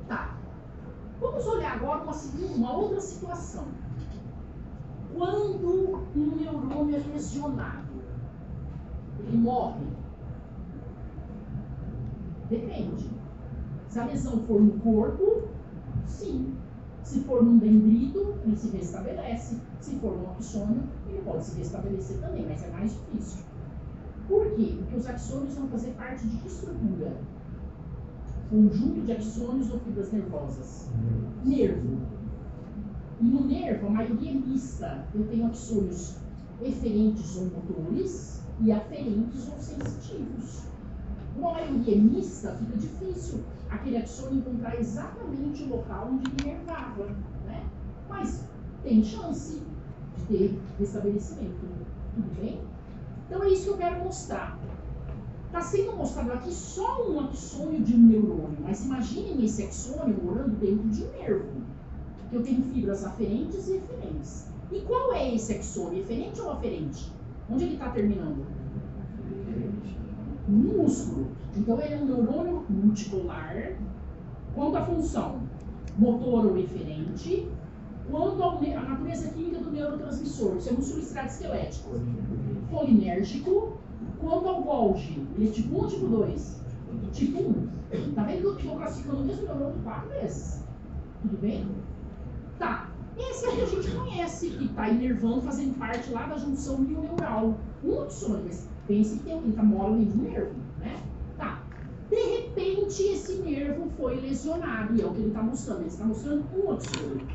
Speaker 1: Tá. Vamos olhar agora uma outra situação. Quando um neurônio é lesionado, ele morre? Depende. Se a lesão for no corpo, sim. Se for num dendrito, ele se restabelece. Se for no axônio, ele pode se restabelecer também, mas é mais difícil. Por quê? Porque os axônios vão fazer parte de que estrutura? Conjunto de axônios ou fibras nervosas? Nervo. E no nervo, a maioria é mista. Eu tenho axônios eferentes ou motores e aferentes ou sensitivos. Como a maioria é mista, fica difícil aquele axônio encontrar exatamente o local onde ele nervava, né? Mas tem chance de ter restabelecimento. Tudo bem? Então é isso que eu quero mostrar. Está sendo mostrado aqui só um axônio de um neurônio, mas imaginem esse axônio morando dentro de um nervo. Eu tenho fibras aferentes e eferentes. E qual é esse axônio? Eferente ou aferente? Onde ele está terminando? No músculo. Então ele é um neurônio multipolar. Quanto à função? Motor ou eferente, quanto a natureza química do neurotransmissor, isso é músculo estriado esquelético. Colinérgico, quanto ao Golgi, ele é tipo 1 ou tipo 2? Tipo 1. Tá vendo que eu estou classificando o mesmo neurônio 4 vezes? Tudo bem? Tá. Esse aqui a gente conhece, que está inervando, fazendo parte lá da junção bioneural. Um axônio, mas pense que tem alguém que mora ali no nervo, né? Tá. De repente, esse nervo foi lesionado, e é o que ele está mostrando. Ele está mostrando um axônio.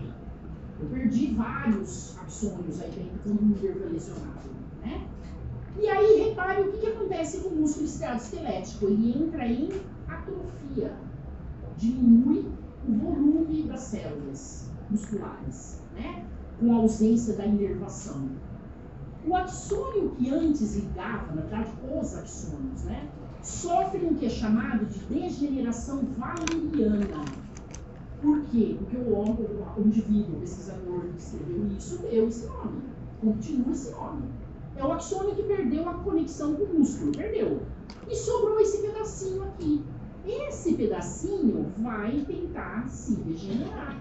Speaker 1: Eu perdi vários axônios aí dentro quando o nervo é lesionado, né? E aí, repare o que acontece com o músculo estriado esquelético. Ele entra em atrofia. Diminui o volume das células musculares, né? Com a ausência da inervação. O axônio que antes ligava, na verdade, os axônios, né? Sofre um que é chamado de degeneração valeriana. Por quê? Porque o indivíduo, o pesquisador que escreveu isso, deu esse nome. Continua esse nome. É o axônio que perdeu a conexão com o músculo. Perdeu. E sobrou esse pedacinho aqui. Esse pedacinho vai tentar se regenerar.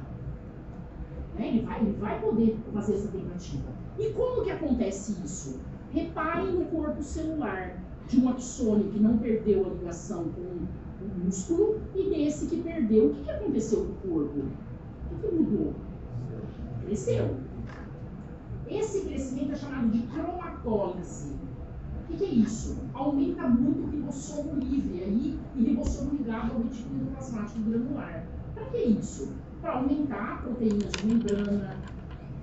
Speaker 1: Né? Ele vai poder fazer essa tentativa. E como que acontece isso? Reparem no corpo celular de um axônio que não perdeu a ligação com o músculo e desse que perdeu. O que aconteceu com o corpo? O que mudou? Cresceu. Esse crescimento é chamado de cromatólise. O que é isso? Aumenta muito o ribossomo livre aí, e ribossomo ligado ao retículo endoplasmático granular. Para que isso? Para aumentar proteínas de membrana,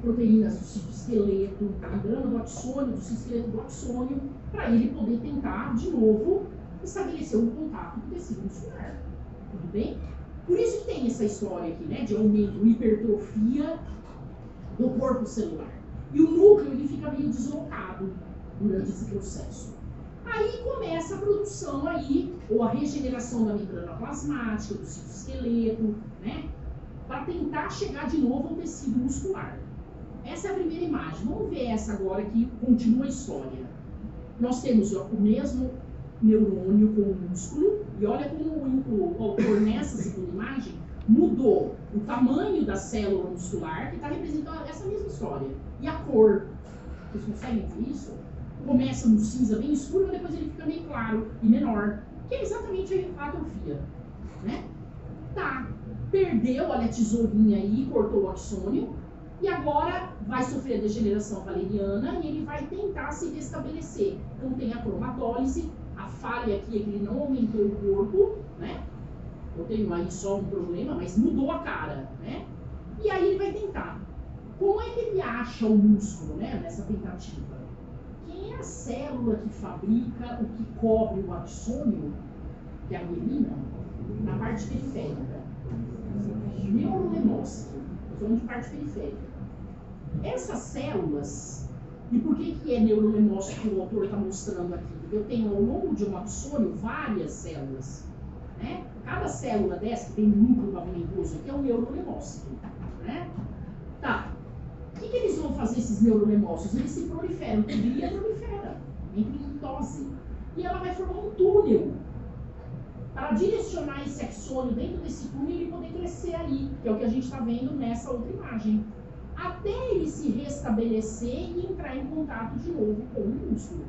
Speaker 1: proteínas do citoesqueleto, da membrana do axônio, do citoesqueleto do axônio, para ele poder tentar, de novo, estabelecer um contato com o tecido muscular. Tudo bem? Por isso que tem essa história aqui, né, de aumento, hipertrofia do corpo celular. E o núcleo ele fica meio deslocado durante esse processo. Aí começa a produção aí, ou a regeneração da membrana plasmática, do citoesqueleto, né? Para tentar chegar de novo ao tecido muscular. Essa é a primeira imagem. Vamos ver essa agora que continua a história. Nós temos ó, o mesmo neurônio com o músculo, e olha como o autor nessa segunda imagem mudou o tamanho da célula muscular, que está representando essa mesma história. E a cor. Vocês conseguem ver isso? Começa no cinza bem escuro, mas depois ele fica meio claro e menor, que é exatamente a atrofia, né? Tá, perdeu, olha a tesourinha aí, cortou o axônio, e agora vai sofrer a degeneração valeriana e ele vai tentar se restabelecer. Então tem a cromatólise, a falha aqui é que ele não aumentou o corpo, né? Eu tenho aí só um problema, mas mudou a cara, né? E aí ele vai tentar. Como é que ele acha o músculo, né, nessa tentativa? Quem é a célula que fabrica o que cobre o axônio, que é a mielina, na parte periférica? Neurolemócito. Estou falando de parte periférica. Essas células, e por que é neurolemócito que o autor está mostrando aqui? Porque eu tenho ao longo de um axônio várias células, né? Cada célula dessa que tem um núcleo pavimento aqui é um neurolemócito, né? Tá. O que eles vão fazer, esses neurolemócitos? Eles se proliferam, glia prolifera, entra em mitose. E ela vai formar um túnel para direcionar esse axônio dentro desse túnel e ele poder crescer aí, que é o que a gente está vendo nessa outra imagem. Até ele se restabelecer e entrar em contato de novo com o músculo.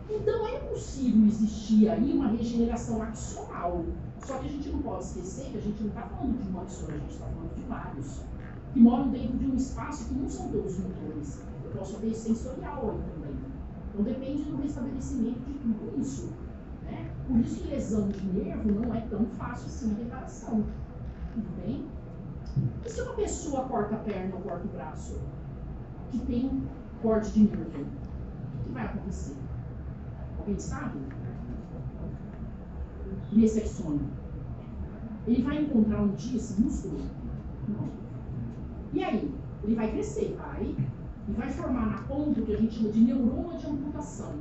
Speaker 1: Então é possível existir aí uma regeneração axonal. Só que a gente não pode esquecer que a gente não está falando de um axônio, a gente está falando de vários. Que moram dentro de um espaço que não são todos motores. Eu posso ter sensorial aí também. Então depende do restabelecimento de tudo isso. Né? Por isso que lesão de nervo não é tão fácil assim a reparação. Tudo bem? E se uma pessoa corta a perna ou corta o braço, que tem corte de nervo, o que vai acontecer? Alguém sabe? Nesse axônio. Ele vai encontrar um dia esse músculo? Não. E aí? Ele vai crescer, vai, e vai formar na ponta o que a gente chama de neuroma de amputação.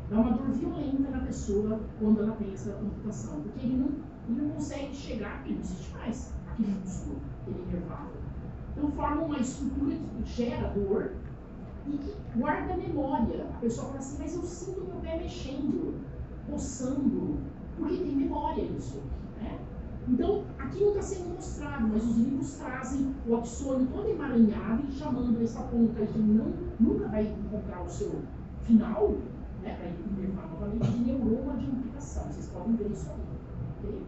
Speaker 1: Dá uma dor violenta na pessoa quando ela tem essa amputação, porque ele não consegue chegar, porque não existe mais aquele músculo, aquele nervado. Então forma uma estrutura que gera dor e que guarda a memória. A pessoa fala assim, mas eu sinto meu pé mexendo, coçando, porque tem memória isso, né? Então, aqui não está sendo mostrado, mas os livros trazem o axônio todo emaranhado e chamando essa ponta que nunca vai encontrar o seu final, né, para inverter novamente, de neuroma de implicação. Vocês podem ver isso aí. Okay?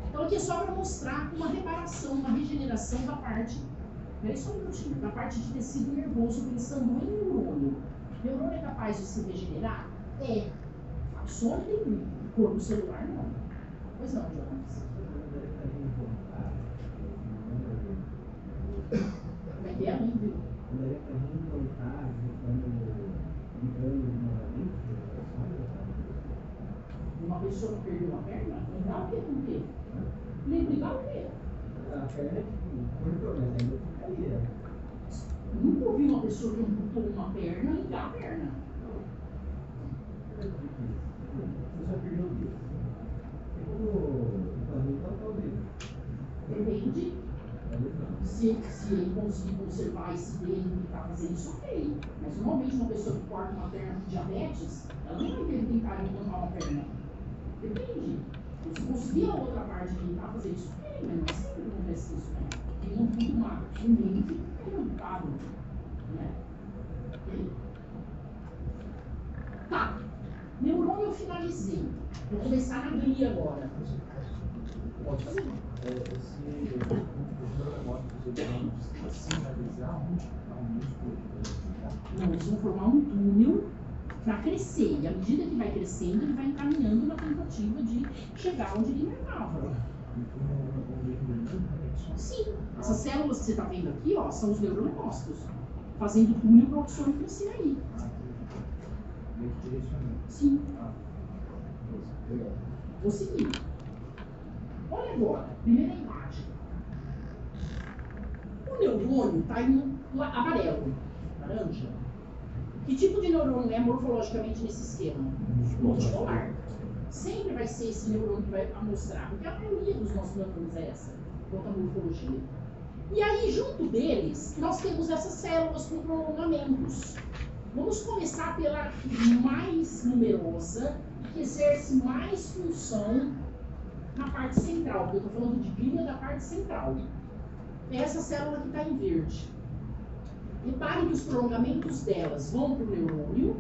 Speaker 1: Então, aqui é só para mostrar uma reparação, uma regeneração da parte, peraí só um minutinho, da parte de tecido nervoso pensando em neurônio. Neurônio é capaz de se regenerar? É. Axônio tem corpo celular, não. Pois não, Jonas. Como é que é, Lívio? Uma pessoa que perdeu uma perna? Ligar o quê com o quê? Ligar o quê?
Speaker 4: A perna cortou, mas ainda ficaria.
Speaker 1: Nunca ouvi uma pessoa que amputou uma perna ligar a perna.
Speaker 4: Você já perdeu o dedo.
Speaker 1: Depende. Se ele conseguir conservar esse dedo que está fazendo isso, ok. Mas normalmente uma pessoa que corta uma perna com diabetes, ela não vai ter tentar implantar uma perna. Depende. Se conseguir a outra parte de tentar fazer isso, ok, mas não é sempre que acontece isso, né? Tem um puto uma mente que é amputado, né? Ok? Tá. Neurônio eu finalizei. Vou começar na glia agora. Pode fazer.
Speaker 3: Esse neuromórfico que você tem de sinalizar um músculo.
Speaker 1: Não, eles vão formar um túnel para crescer. E à medida que vai crescendo, ele vai encaminhando na tentativa de chegar onde ele inervava. Sim. Essas células que você está vendo aqui, ó, são os neuronemócitos. Fazendo túnel para o axônio crescer aí. Sim. Vou seguir. Olha agora, primeira imagem. O neurônio está em amarelo, laranja. Que tipo de neurônio é morfologicamente nesse esquema? Multipolar. Sempre vai ser esse neurônio que vai mostrar, porque a maioria dos nossos neurônios é essa, quanto à morfologia. E aí, junto deles, nós temos essas células com prolongamentos. Vamos começar pela mais numerosa e que exerce mais função na parte central, porque eu estou falando de glia da parte central. É essa célula que está em verde. Reparem que os prolongamentos delas vão para o neurônio,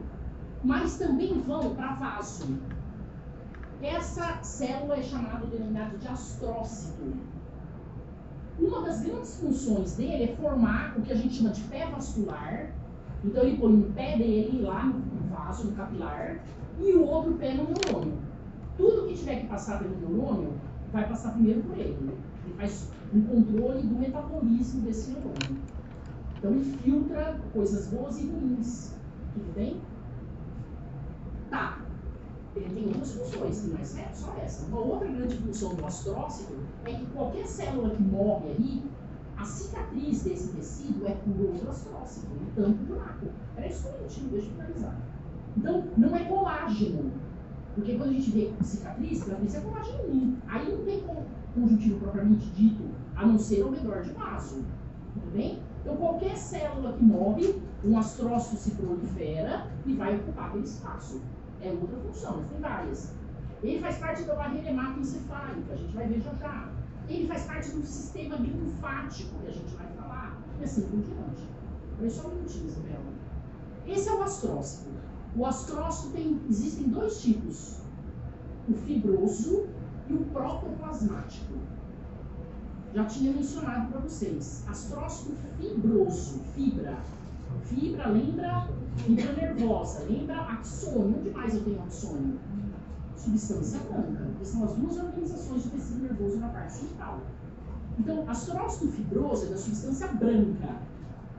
Speaker 1: mas também vão para vaso. Essa célula é denominada de astrócito. Uma das grandes funções dele é formar o que a gente chama de pé vascular. Então ele põe um pé dele lá no vaso, no capilar, e o outro pé no neurônio. Tudo que tiver que passar pelo neurônio vai passar primeiro por ele. Ele faz um controle do metabolismo desse neurônio. Então ele filtra coisas boas e ruins. Tudo bem? Tá. Ele tem outras funções, não é só essa. Uma outra grande função do astrócito é que qualquer célula que morre aí, a cicatriz desse tecido é por outro astrócito, ele tampa o buraco. Era isso que eu tinha, deixa eu finalizar. Então, não é colágeno. Porque quando a gente vê cicatriz é colágeno 1. Aí não tem conjuntivo propriamente dito, a não ser ao redor de vaso. Tudo bem? Então, qualquer célula que morre, um astrócito se prolifera e vai ocupar aquele espaço. É outra função, mas tem várias. Ele faz parte da barreira hematoencefálica, a gente vai ver já já. Ele faz parte do sistema linfático, que a gente vai falar, e assim por diante. Foi só um minutinho, Isabela. Esse é o astrócito. O astrócito existem dois tipos, o fibroso e o protoplasmático. Já tinha mencionado para vocês. Astrócito fibroso, fibra. Fibra lembra fibra nervosa, lembra axônio. Onde mais eu tenho axônio? Substância branca, que são as duas organizações de tecido nervoso na parte central. Então, astrócito fibroso é da substância branca.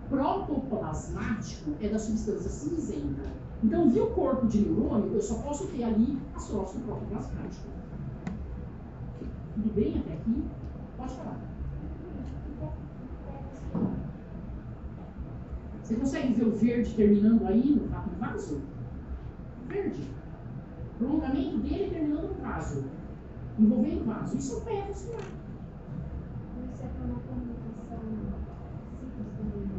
Speaker 1: Protoplasmático é da substância cinzenta. Então, vi o corpo de neurônio, eu só posso ter ali astrócito protoplasmático. Tudo bem até aqui? Pode falar. Você consegue ver o verde terminando aí no vaso? Verde. O prolongamento dele terminando no vaso. Envolvendo o vaso. Isso é o pé vascular.
Speaker 5: Isso é para uma comunicação simples.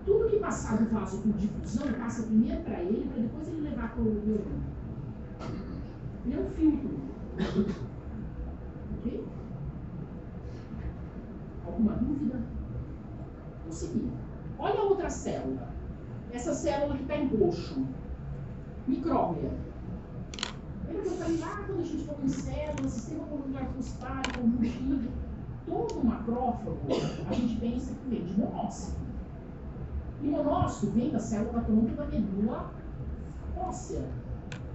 Speaker 1: Tudo que passar do vaso por difusão passa primeiro para ele, para depois ele levar para o neurônio. Ele é um filtro. Ok? Alguma dúvida? Vamos seguir. Olha a outra célula. Essa célula que está em roxo. Micróglia. Lembra que eu falei lá quando a gente falou em célula, sistema molecular fosfário, conjuntivo, todo macrófago, a gente pensa que vem de monócito. E monócito vem da célula tronco da medula óssea.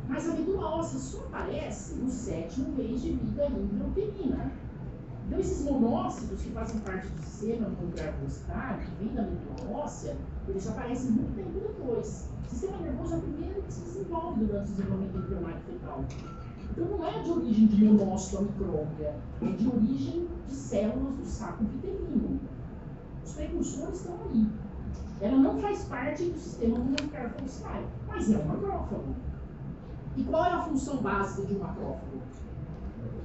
Speaker 1: Mas a medula óssea só aparece no 7º mês de vida intrauterina. Então, esses monócitos que fazem parte do sistema molecular fosfário, que vem da medula óssea, eles aparecem muito tempo depois. O sistema nervoso é o primeiro que se desenvolve durante o desenvolvimento embrionário fetal. Então, não é de origem de monócito a micróglia, é de origem de células do saco vitelino. Os precursores estão aí. Ela não faz parte do sistema molecular fosfário, mas é um macrófago. E qual é a função básica de um macrófago?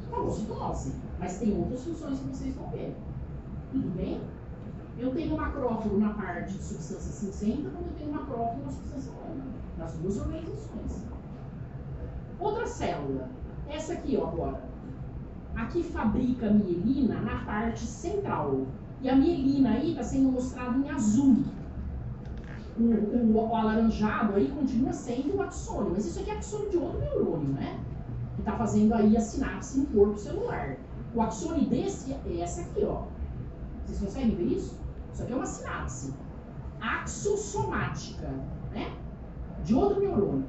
Speaker 1: Fagocitose. Mas tem outras funções que vocês vão ver. Tudo bem? Eu tenho macrófago na parte de substância cinzenta, como eu tenho macrófago na substância branca. Nas duas organizações. Outra célula. Essa aqui, ó, agora. Aqui fabrica mielina na parte central. E a mielina aí está sendo mostrada em azul. O alaranjado aí continua sendo o axônio. Mas isso aqui é axônio de outro neurônio, né? Que está fazendo aí a sinapse no corpo celular. O axônio desse é essa aqui, ó. Vocês conseguem ver isso? Isso aqui é uma sinapse axossomática, né? De outro neurônio.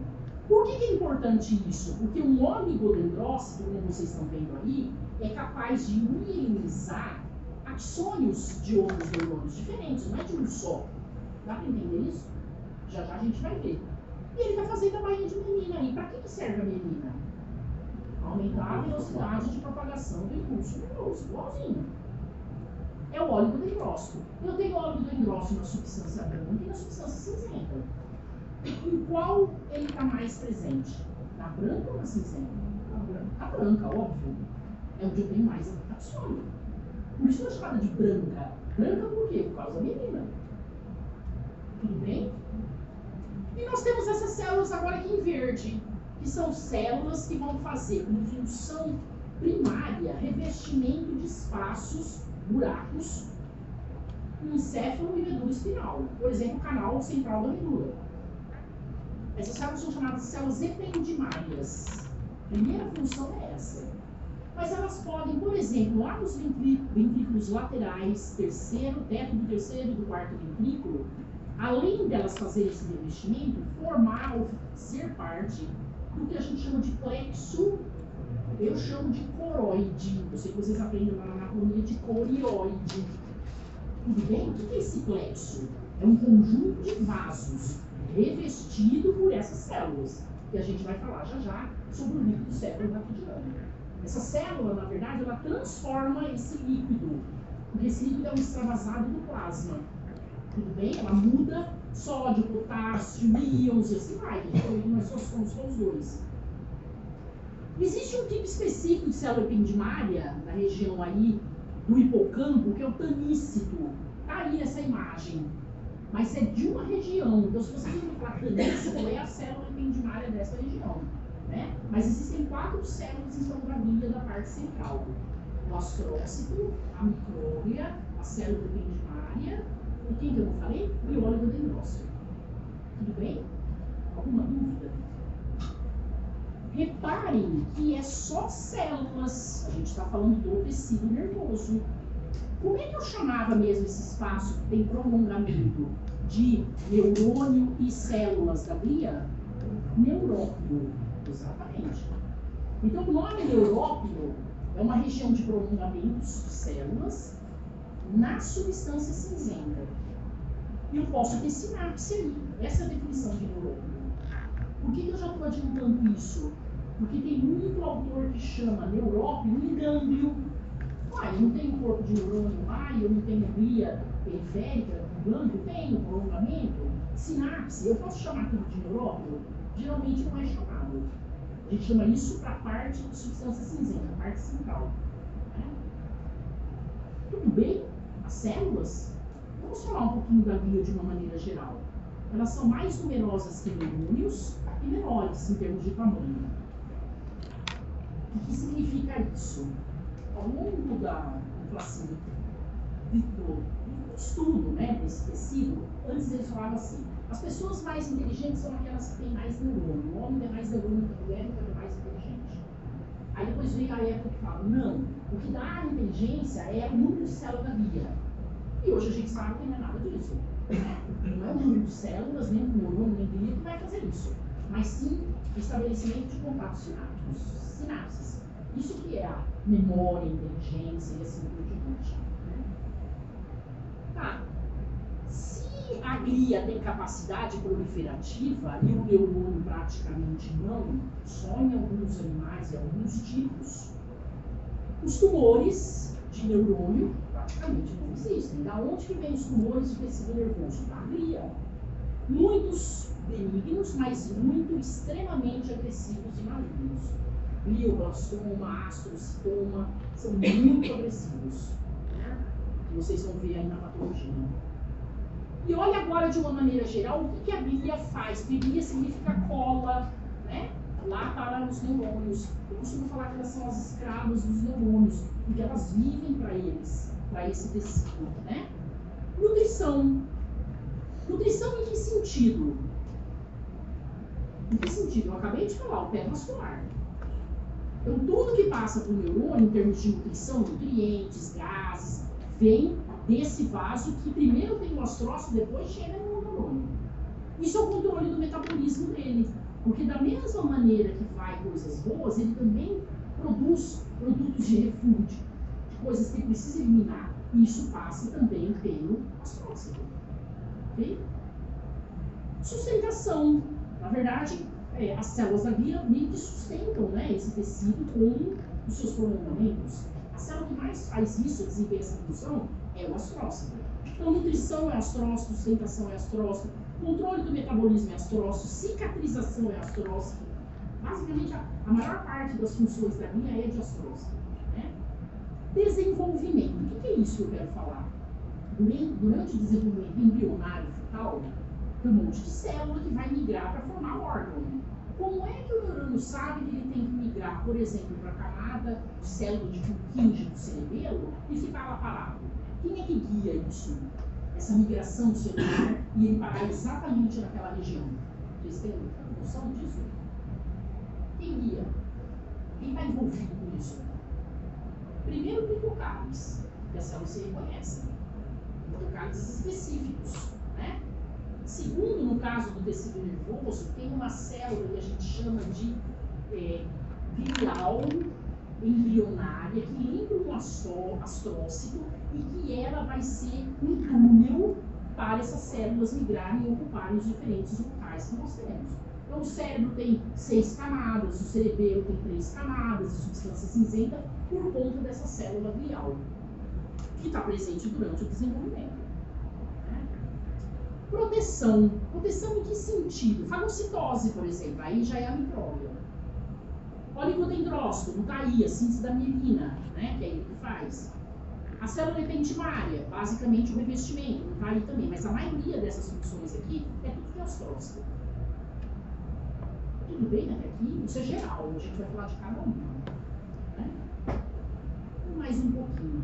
Speaker 1: Por que é importante isso? Porque um oligodendrócito, como vocês estão vendo aí, é capaz de mielinizar axônios de outros neurônios diferentes, não é de um só. Dá para entender isso? Já já a gente vai ver. E ele está fazendo a bainha de mielina aí. Para que serve a mielina? Aumentar a velocidade de propagação do impulso nervoso, igualzinho. É o oligodendrócito. Eu tenho oligodendrócito na substância branca e na substância cinzenta. Em qual ele está mais presente? Na branca ou na cinzenta? Na branca, óbvio. É onde eu tenho mais axônio. Por isso ela é chamada de branca. Branca por quê? Por causa da mielina. Tudo bem? E nós temos essas células agora aqui em verde, que são células que vão fazer como função primária revestimento de espaços, buracos, no encéfalo e medula espinhal. Por exemplo, o canal central da medula. Essas células são chamadas de células ependimárias. A primeira função é essa. Mas elas podem, por exemplo, lá nos ventrículos laterais, terceiro, teto do terceiro e do quarto ventrículo, além delas fazerem esse revestimento, formar ou ser parte do que a gente chama de plexo, eu chamo de coroide. Eu sei que vocês aprendem na anatomia de corioide. Tudo bem? O que é esse plexo? É um conjunto de vasos revestido por essas células, que a gente vai falar já já sobre o líquido cefalorraquidiano. Essa célula, na verdade, ela transforma esse líquido, porque esse líquido é um extravasado do plasma. Tudo bem? Ela muda sódio, potássio, íons e assim vai. Nós só somos os dois. Existe um tipo específico de célula ependimária, na região aí do hipocampo, que é o tanícito. Está aí nessa imagem. Mas é de uma região. Então, se você for falar tanícito, é a célula ependimária dessa região. Né? Mas existem 4 células em sua gravida da parte central. O astrócito, a micróglia, a célula ependimária, e quem que eu não falei? O oligodendrócito. Tudo bem? Alguma dúvida? Reparem que é só células. A gente está falando do tecido nervoso. Como é que eu chamava mesmo esse espaço que tem prolongamento de neurônio e células da glia? Neurópio. Exatamente. Então, o nome neurópio é uma região de prolongamentos de células na substância cinzenta. E eu posso ter sinapse aí. Essa é a definição de neurópio. Por que eu já estou adiantando isso? Porque tem muito autor que chama neurópio um gânglio. Eu não tenho corpo de neurônio, eu não tenho glia periférica, gânglio, tenho prolongamento, sinapse. Eu posso chamar tudo de neurópio? Geralmente não é chamado. A gente chama isso para a parte de substância cinzenta, a parte central. Né? Tudo bem? As células? Vamos falar um pouquinho da glia de uma maneira geral. Elas são mais numerosas que neurônios e menores em termos de tamanho. O que significa isso? Ao longo do estudo, né, desse tecido, antes eles falavam assim, as pessoas mais inteligentes são aquelas que têm mais neurônio. O homem tem mais neurônio que a mulher, então é mais inteligente. Aí depois veio a época que fala, não, o que dá a inteligência é o número de células guia. E hoje a gente sabe que não é nada disso. Não é o número de células, nem o neurônio, nem o guia que vai fazer isso. Mas sim o estabelecimento de contatos sinápticos, sinapses. Isso que é a memória, a inteligência e assim por diante. Tá. Se a glia tem capacidade proliferativa e o neurônio praticamente não, só em alguns animais e alguns tipos, os tumores de neurônio praticamente não existem. Da onde que vem os tumores de tecido nervoso? Da glia. Muitos benignos, mas muito extremamente agressivos e malignos. Glioblastoma, astrocitoma, são muito agressivos. Né? Vocês vão ver aí na patologia. E olha agora de uma maneira geral o que a glia faz. Glia significa cola, né? Lá para os neurônios. Eu costumo falar que elas são as escravas dos neurônios, porque elas vivem para eles, para esse tecido. Né? Nutrição. Nutrição em que sentido? Em que sentido? Eu acabei de falar, o pé vascular. Então, tudo que passa para o neurônio, em termos de nutrição, nutrientes, gases, vem desse vaso que primeiro tem o astrócito, depois chega no neurônio. Isso é o controle do metabolismo dele. Porque da mesma maneira que vai coisas boas, ele também produz produtos de refúgio, de coisas que precisa eliminar. E isso passa também pelo astrócito. Okay? Sustentação. Na verdade, as células da glia meio que sustentam, né, esse tecido com os seus prolongamentos. A célula que mais faz isso, desempenha essa função, é o astrócito. Então, nutrição é astrócito, sustentação é astrócito, controle do metabolismo é astrócito, cicatrização é astrócito. Basicamente, a maior parte das funções da glia é de astrócito. Né? Desenvolvimento. O que é isso que eu quero falar? Durante o desenvolvimento embrionário fetal, tem um monte de célula que vai migrar para formar órgão. Como é que o neurônio sabe que ele tem que migrar, por exemplo, para a camada de célula de Purkinje do cerebelo e ficar lá parado? Quem é que guia isso? Essa migração celular e ele parar exatamente naquela região? Vocês têm noção disso? Quem guia? Quem está envolvido com isso? Primeiro, mitocários, que as células se reconhecem. Mitocários específicos, né? Segundo, no caso do tecido nervoso, tem uma célula que a gente chama de glial embrionária, que lembra um astrócito e que ela vai ser um túnel para essas células migrarem e ocuparem os diferentes locais que nós temos. Então, o cérebro tem 6 camadas, o cerebelo tem 3 camadas de substância cinzenta por conta dessa célula glial, que está presente durante o desenvolvimento. Proteção. Proteção em que sentido? Fagocitose, por exemplo, aí já é a micróbio. Oligodendrócito, não está aí, a síntese da mielina, né, que é ele que faz. A célula ependimária, basicamente o revestimento, não está aí também, mas a maioria dessas funções aqui é tudo que é astrócito. Tudo bem até aqui? Isso é geral, a gente vai falar de cada uma. Né? Mais um pouquinho.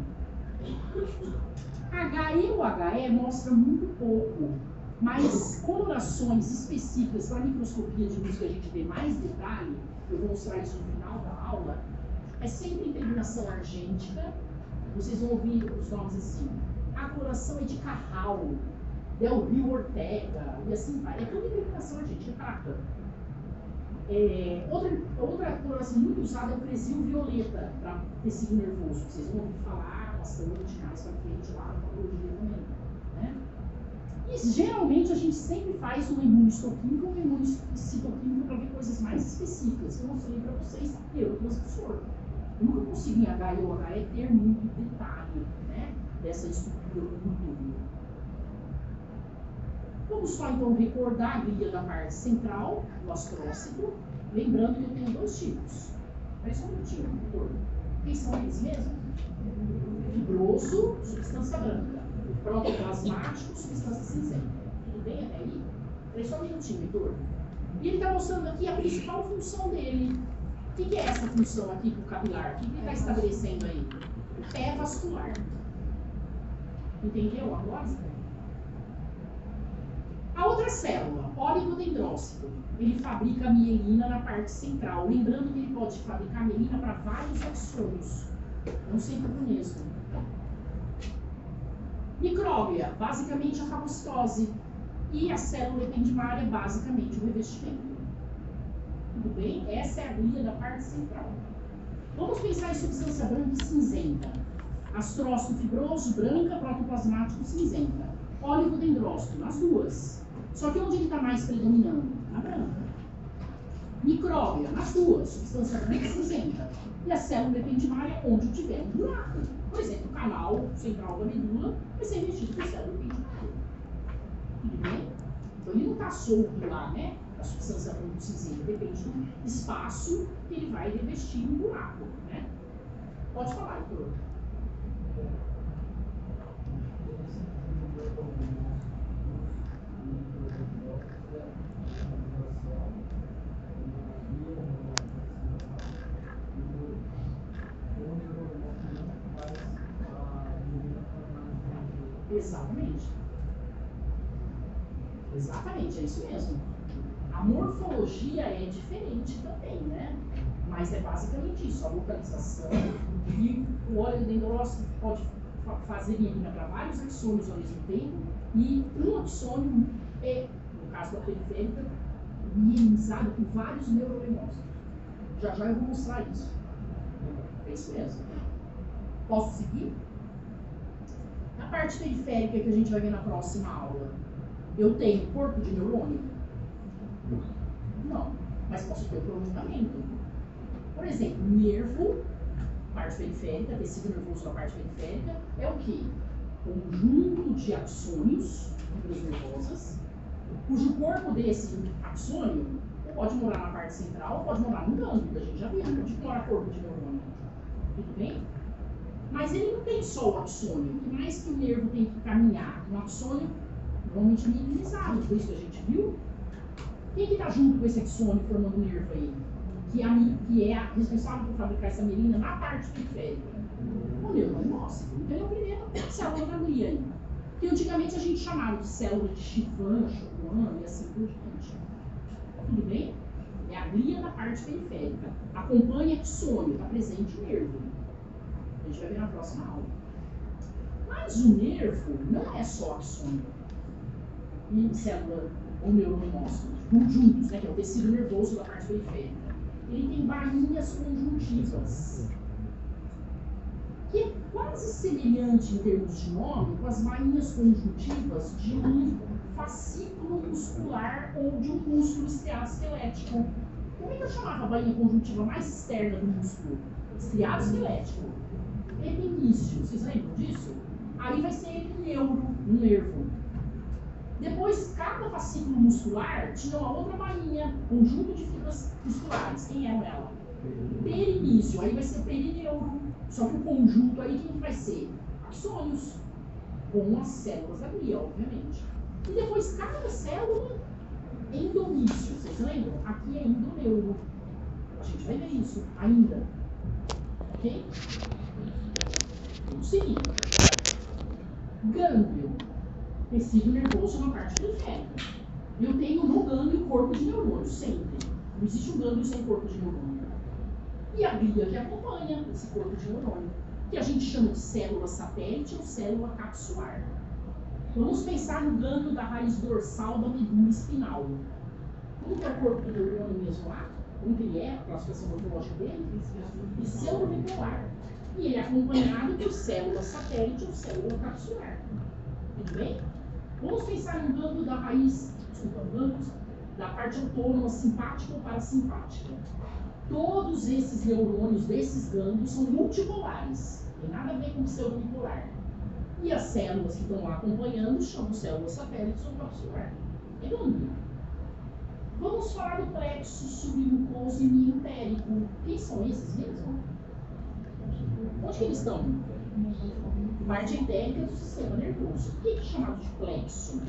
Speaker 1: HE ou HE mostra muito pouco, mas colorações específicas para a microscopia de luz que a gente vê mais detalhe, eu vou mostrar isso no final da aula, é sempre impregnação argêntica. Vocês vão ouvir os nomes assim. A coloração é de Carral, Del Rio Ortega, e assim vai. É tudo impregnação argêntica, prata. Outra coloração muito usada é o presil violeta para tecido nervoso. Vocês vão ouvir falar bastante mais para frente lá na patologia também. Né? E geralmente a gente sempre faz um imunistoquímico ou um imunicitoquímico para ver coisas mais específicas. Eu mostrei para vocês, neurotransmissor. Eu nunca consigo em HE ou HE ter muito detalhe, né, dessa estrutura como tudo. Vamos só então recordar a glia da parte central, do astrócito, lembrando que eu tenho 2 tipos. Mas só um minutinho, doutor. Quem são eles mesmo? Fibroso, substância branca. Protoplasmático, substância cinzenta. Tudo bem até aí? Peraí só um minutinho, doutor. E ele está mostrando aqui a principal função dele. O que é essa função aqui para o capilar? O que ele está estabelecendo aí? Pé vascular. Entendeu a lógica? A outra célula, oligodendrócito, ele fabrica mielina na parte central. Lembrando que ele pode fabricar mielina para vários axônios, não sempre para o mesmo. Micróbia, basicamente a fagocitose. E a célula ependimária, basicamente o revestimento. Tudo bem? Essa é a glia da parte central. Vamos pensar em substância branca e cinzenta. Astrócito fibroso, branca, protoplasmático, cinzenta. Oligodendrócito, nas duas. Só que onde ele está mais predominando? Na branca. Micróbia, nas duas. Substância branca e cinzenta. E a célula ependimária, onde tiver um buraco. Por exemplo, o canal central da medula vai ser revestido por célula ependimária. Tudo bem? Então ele não está solto lá, né? A substância branca e cinzenta. Depende do espaço que ele vai revestir um buraco, né? Pode falar, Heitor. Exatamente. Exatamente, é isso mesmo. A morfologia é diferente também, né? Mas é basicamente isso, a localização e o oligodendrócito pode fazer mielina para vários axônios ao mesmo tempo e um axônio é, no caso da periférica, mielinizado por vários neurolemócitos. Já já eu vou mostrar isso. É isso mesmo. Posso seguir? Na parte periférica que a gente vai ver na próxima aula, eu tenho corpo de neurônio? Não, mas posso ter o prolongamento. Por exemplo, nervo, parte periférica, tecido nervoso da parte periférica, é o quê? Conjunto de axônios, fibras nervosas, cujo corpo desse axônio pode morar na parte central, pode morar no gânglio, a gente já viu onde mora corpo de neurônio. Tudo bem? Mas ele não tem só o axônio, por mais que o nervo tem que caminhar, um axônio normalmente minimizado, por isso que a gente viu. Quem que está junto com esse axônio formando o nervo aí? Que é a responsável por fabricar essa mielina na parte periférica? O neurolemócito. Então é a primeira célula da glia aí. Que antigamente a gente chamava de célula de Schwann, e assim por diante. Tudo bem? É a glia da parte periférica. Acompanha axônio, está presente o nervo. A gente vai ver na próxima aula. Mas o nervo não é só axônio e célula ou neurolemócito, conjuntos, né, que é o tecido nervoso da parte periférica. Ele tem bainhas conjuntivas, que é quase semelhante em termos de nome com as bainhas conjuntivas de um fascículo muscular ou de um músculo estriado esquelético. Como é que eu chamava a bainha conjuntiva mais externa do músculo? Estriado esquelético. Epinício, vocês lembram disso? Aí vai ser epineuro, um nervo. Depois, cada fascículo muscular tinha uma outra bainha, conjunto de fibras musculares. Quem eram elas? Perinício, aí vai ser perineuro. Só que o conjunto aí, quem vai ser? Axônios, com as células da glia, obviamente. E depois, cada célula, endomício. Vocês lembram? Aqui é endoneuro. A gente vai ver isso ainda. Ok? Vamos seguir. Gânglio. Tecido nervoso na parte periférica. Eu tenho no gânglio corpo de neurônio, sempre. Não existe um gânglio sem corpo de neurônio. E a glia que acompanha esse corpo de neurônio, que a gente chama de célula satélite ou célula capsular. Vamos pensar no gânglio da raiz dorsal da medula espinal. Como que é o corpo do neurônio mesmo lá? Como que ele é, a classificação morfológica dele? E célula bipolar. E ele é acompanhado por célula satélite ou célula capsular. Tudo bem? Vamos pensar no gânglio da raiz, gânglios da parte autônoma simpática ou parasimpática. Todos esses neurônios desses gânglios são multipolares, tem nada a ver com pseudobipolar. E as células que estão lá acompanhando chamam células satélites ou capsular. É gânglio. Vamos falar do plexo submucoso e mientérico. Quem são esses mesmo? Onde que eles estão? Parte entérica do sistema nervoso. O que é chamado de plexo?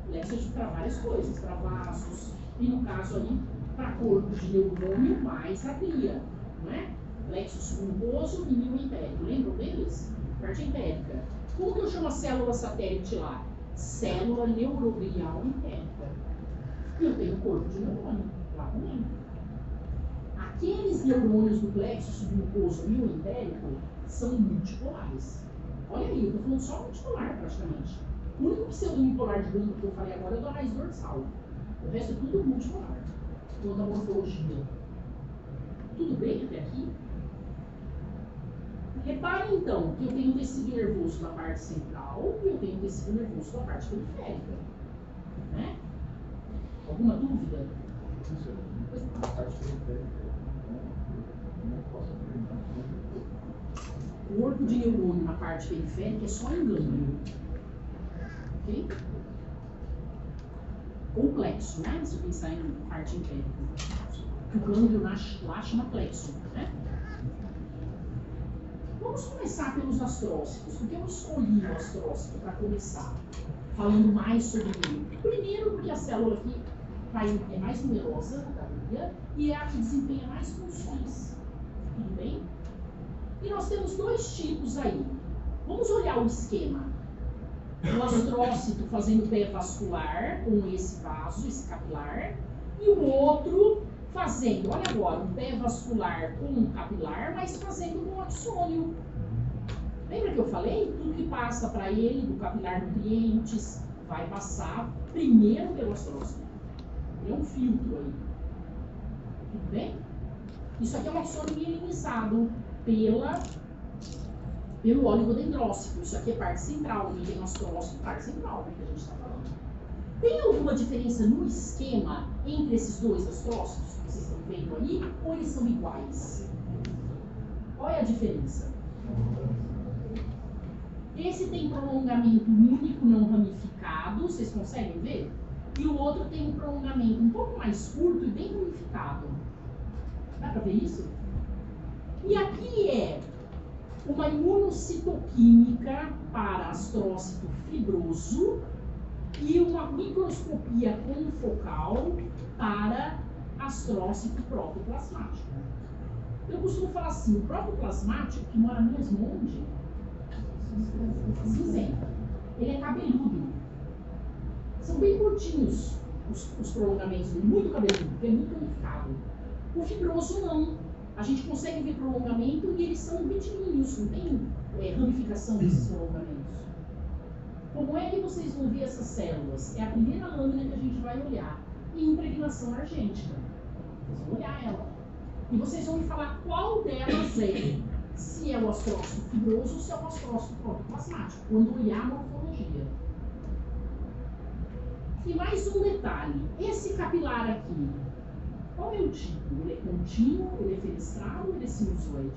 Speaker 1: Plexo é para várias coisas, para vasos, e no caso aí, para corpo de neurônio mais a glia, não é? Plexo submucoso e mio entérico. Lembram deles? Parte entérica. Como que eu chamo a célula satélite lá? Célula neuroglial entérica. E eu tenho corpo de neurônio lá também. Aqueles neurônios do plexo submucoso e mio entérico são multipolares. Olha aí, eu estou falando só multipolar praticamente. O único pseudo-unipolar de gânglio que eu falei agora é do raiz dorsal. O resto é tudo multipolar. Quanto à morfologia. Tudo bem até aqui? Repare então que eu tenho tecido nervoso da parte central e eu tenho tecido nervoso da parte periférica. Né? Alguma dúvida?
Speaker 3: A parte periférica, como eu posso afirmar?
Speaker 1: O corpo de neurônio na parte periférica é só em gânglio. Ok? Ou plexo, né? Se eu pensar em parte entérica. O gânglio lá chama plexo, né? Vamos começar pelos astrócitos, porque eu escolhi o astrócito para começar, falando mais sobre ele. Primeiro, porque a célula aqui é mais numerosa da glia e é a que desempenha mais funções. Tudo bem? E nós temos dois tipos aí. Vamos olhar o esquema. O astrócito fazendo pé vascular com esse vaso, esse capilar, e o outro fazendo, olha agora, um pé vascular com um capilar, mas fazendo um axônio. Lembra que eu falei? Tudo que passa para ele, do capilar nutrientes, vai passar primeiro pelo astrócito. Ele é um filtro aí. Tudo bem? Isso aqui é um axônio mielinizado pelo oligodendrócito. Isso aqui é parte central, onde tem astrócito, parte central, que a gente está falando. Tem alguma diferença no esquema entre esses dois astrócitos que vocês estão vendo aí, ou eles são iguais? Qual é a diferença? Esse tem prolongamento único, não ramificado, vocês conseguem ver? E o outro tem um prolongamento um pouco mais curto e bem ramificado. Dá para ver isso? E aqui é uma imunocitoquímica para astrócito fibroso e uma microscopia confocal para astrócito protoplasmático. Eu costumo falar assim, o protoplasmático, que mora mesmo onde? Cinzento. Ele é cabeludo. São bem curtinhos os prolongamentos dele, muito cabeludo, porque é muito ramificado. O fibroso não. A gente consegue ver prolongamento e eles são pequenininhos, não tem ramificação desses prolongamentos. Como é que vocês vão ver essas células? É a primeira lâmina que a gente vai olhar. E impregnação argêntica. Vocês vão olhar ela. E vocês vão me falar qual delas é. Se é o astrócito fibroso ou se é o astrócito protoplasmático. Quando olhar a morfologia. E mais um detalhe. Esse capilar aqui, qual é o tipo? Ele é contínuo, ele é fenestrado ou ele é sinusoide?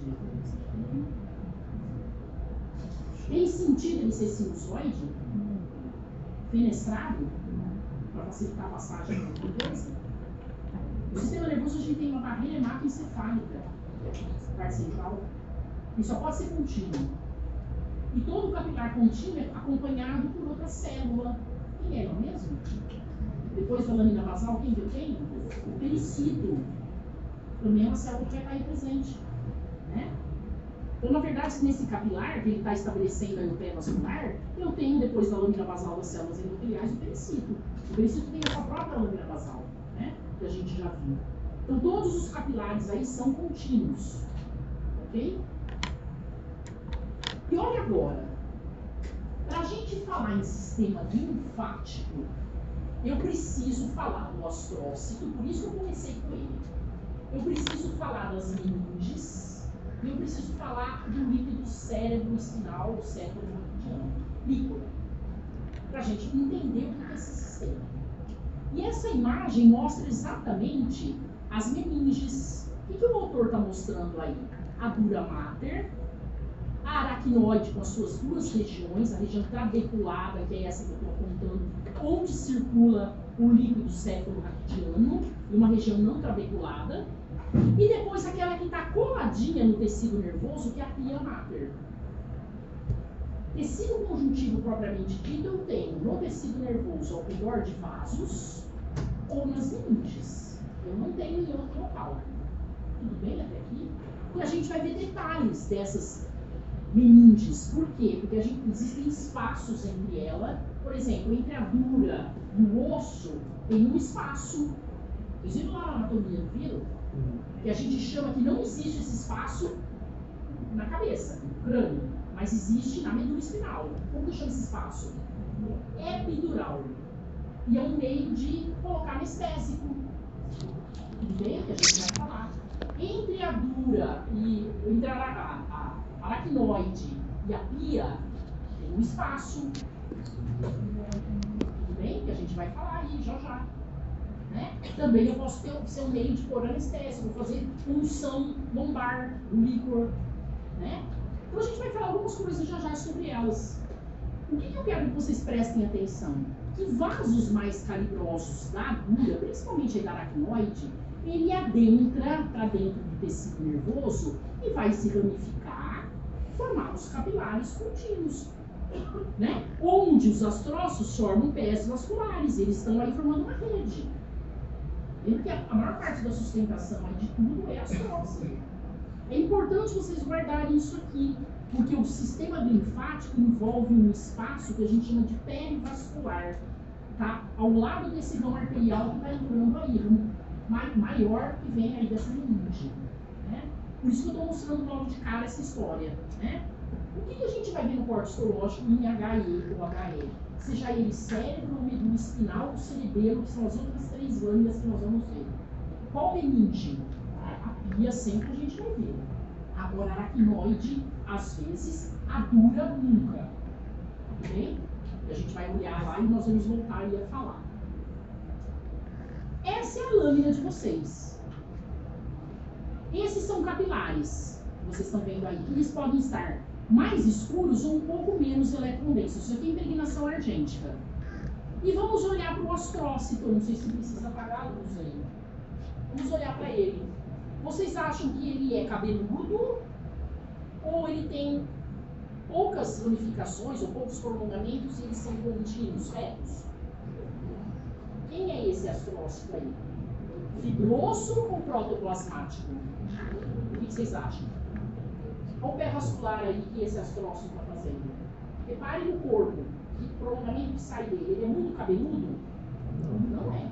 Speaker 1: Tem sentido ele ser sinusoide? Fenestrado? Para facilitar a passagem de alguma coisa? No sistema nervoso a gente tem uma barreira hematoencefálica, parte central, e só pode ser contínuo. E todo capilar contínuo é acompanhado por outra célula. Quem é, não é mesmo? Depois da lâmina basal, quem que eu tenho? O pericito. Também é uma célula que vai estar aí presente. Né? Então, na verdade, nesse capilar que ele está estabelecendo aí o pé vascular, eu tenho, depois da lâmina basal das células endoteliais, o pericito. O pericito tem a sua própria lâmina basal, né? Que a gente já viu. Então, todos os capilares aí são contínuos. Ok? E olha agora, para a gente falar em sistema linfático, eu preciso falar do astrócito, por isso eu comecei com ele. Eu preciso falar das meninges e eu preciso falar do líquido cérebro-espinal, o cérebro raquidiano, líquor, para a gente entender o que é esse sistema. E essa imagem mostra exatamente as meninges. O que o autor está mostrando aí? A dura mater, a aracnoide com as suas duas regiões, a região trabeculada, que é essa que eu estou apontando, onde circula o líquido céfalo-raquidiano, e uma região não trabeculada, e depois aquela que está coladinha no tecido nervoso, que é a pia mater. Tecido conjuntivo propriamente dito eu tenho no tecido nervoso ao redor de vasos ou nas meninges. Eu não tenho em outro local. Tudo bem até aqui? E a gente vai ver detalhes dessas meninges. Por quê? Porque existem espaços entre ela. Por exemplo, entre a dura e o osso, tem um espaço. Vocês viram lá na anatomia, viram? Que a gente chama que não existe esse espaço na cabeça, no crânio, mas existe na medula espinal. Como que chama esse espaço? Epidural. E é um meio de colocar anestésico. Tudo bem? Que a gente vai falar. Entre a dura e entre a aracnoide e a pia, tem um espaço. Tudo bem? Que a gente vai falar aí já já. Né? Também eu posso ser um meio de pôr anestésico, vou fazer punção lombar, um líquor. Né? Então a gente vai falar algumas coisas já sobre elas. O que eu quero que vocês prestem atenção? Que vasos mais calibrosos da dura, principalmente da aracnoide, ele adentra para dentro do tecido nervoso e vai se ramificar, formar os capilares contínuos. Né? Onde os astrócitos formam pés vasculares, eles estão aí formando uma rede. Lembra que a maior parte da sustentação aí de tudo é astrócito. É importante vocês guardarem isso aqui, porque o sistema linfático envolve um espaço que a gente chama de perivascular, tá? Ao lado desse ramo arterial que está entrando aí, ramo maior que vem aí dessa meninge, né? Por isso que eu estou mostrando logo de cara essa história, né? O que a gente vai ver no corte histológico em HE ou HE? Seja ele cérebro, ou medula espinal ou cerebelo, que são as outras 3 lâminas que nós vamos ver. Qual meninge? A pia sempre a gente vai ver. Agora, a aracnoide, às vezes, a dura nunca. Tudo bem? E a gente vai olhar lá e nós vamos voltar aí a falar. Essa é a lâmina de vocês. Esses são capilares. Vocês estão vendo aí. Eles podem estar mais escuros ou um pouco menos eletrondensos. Isso aqui é impregnação argêntica. E vamos olhar para o astrócito. Não sei se precisa apagar a luz aí. Vamos olhar para ele. Vocês acham que ele é cabeludo? Ou ele tem poucas ramificações ou poucos prolongamentos e eles são contínuos, retos? Quem é esse astrócito aí? Fibroso ou protoplasmático? O que vocês acham? Olha o pé vascular aí que esse astrócito está fazendo. Reparem no corpo, que prolongamento que sai dele. Ele é muito cabeludo? Não é.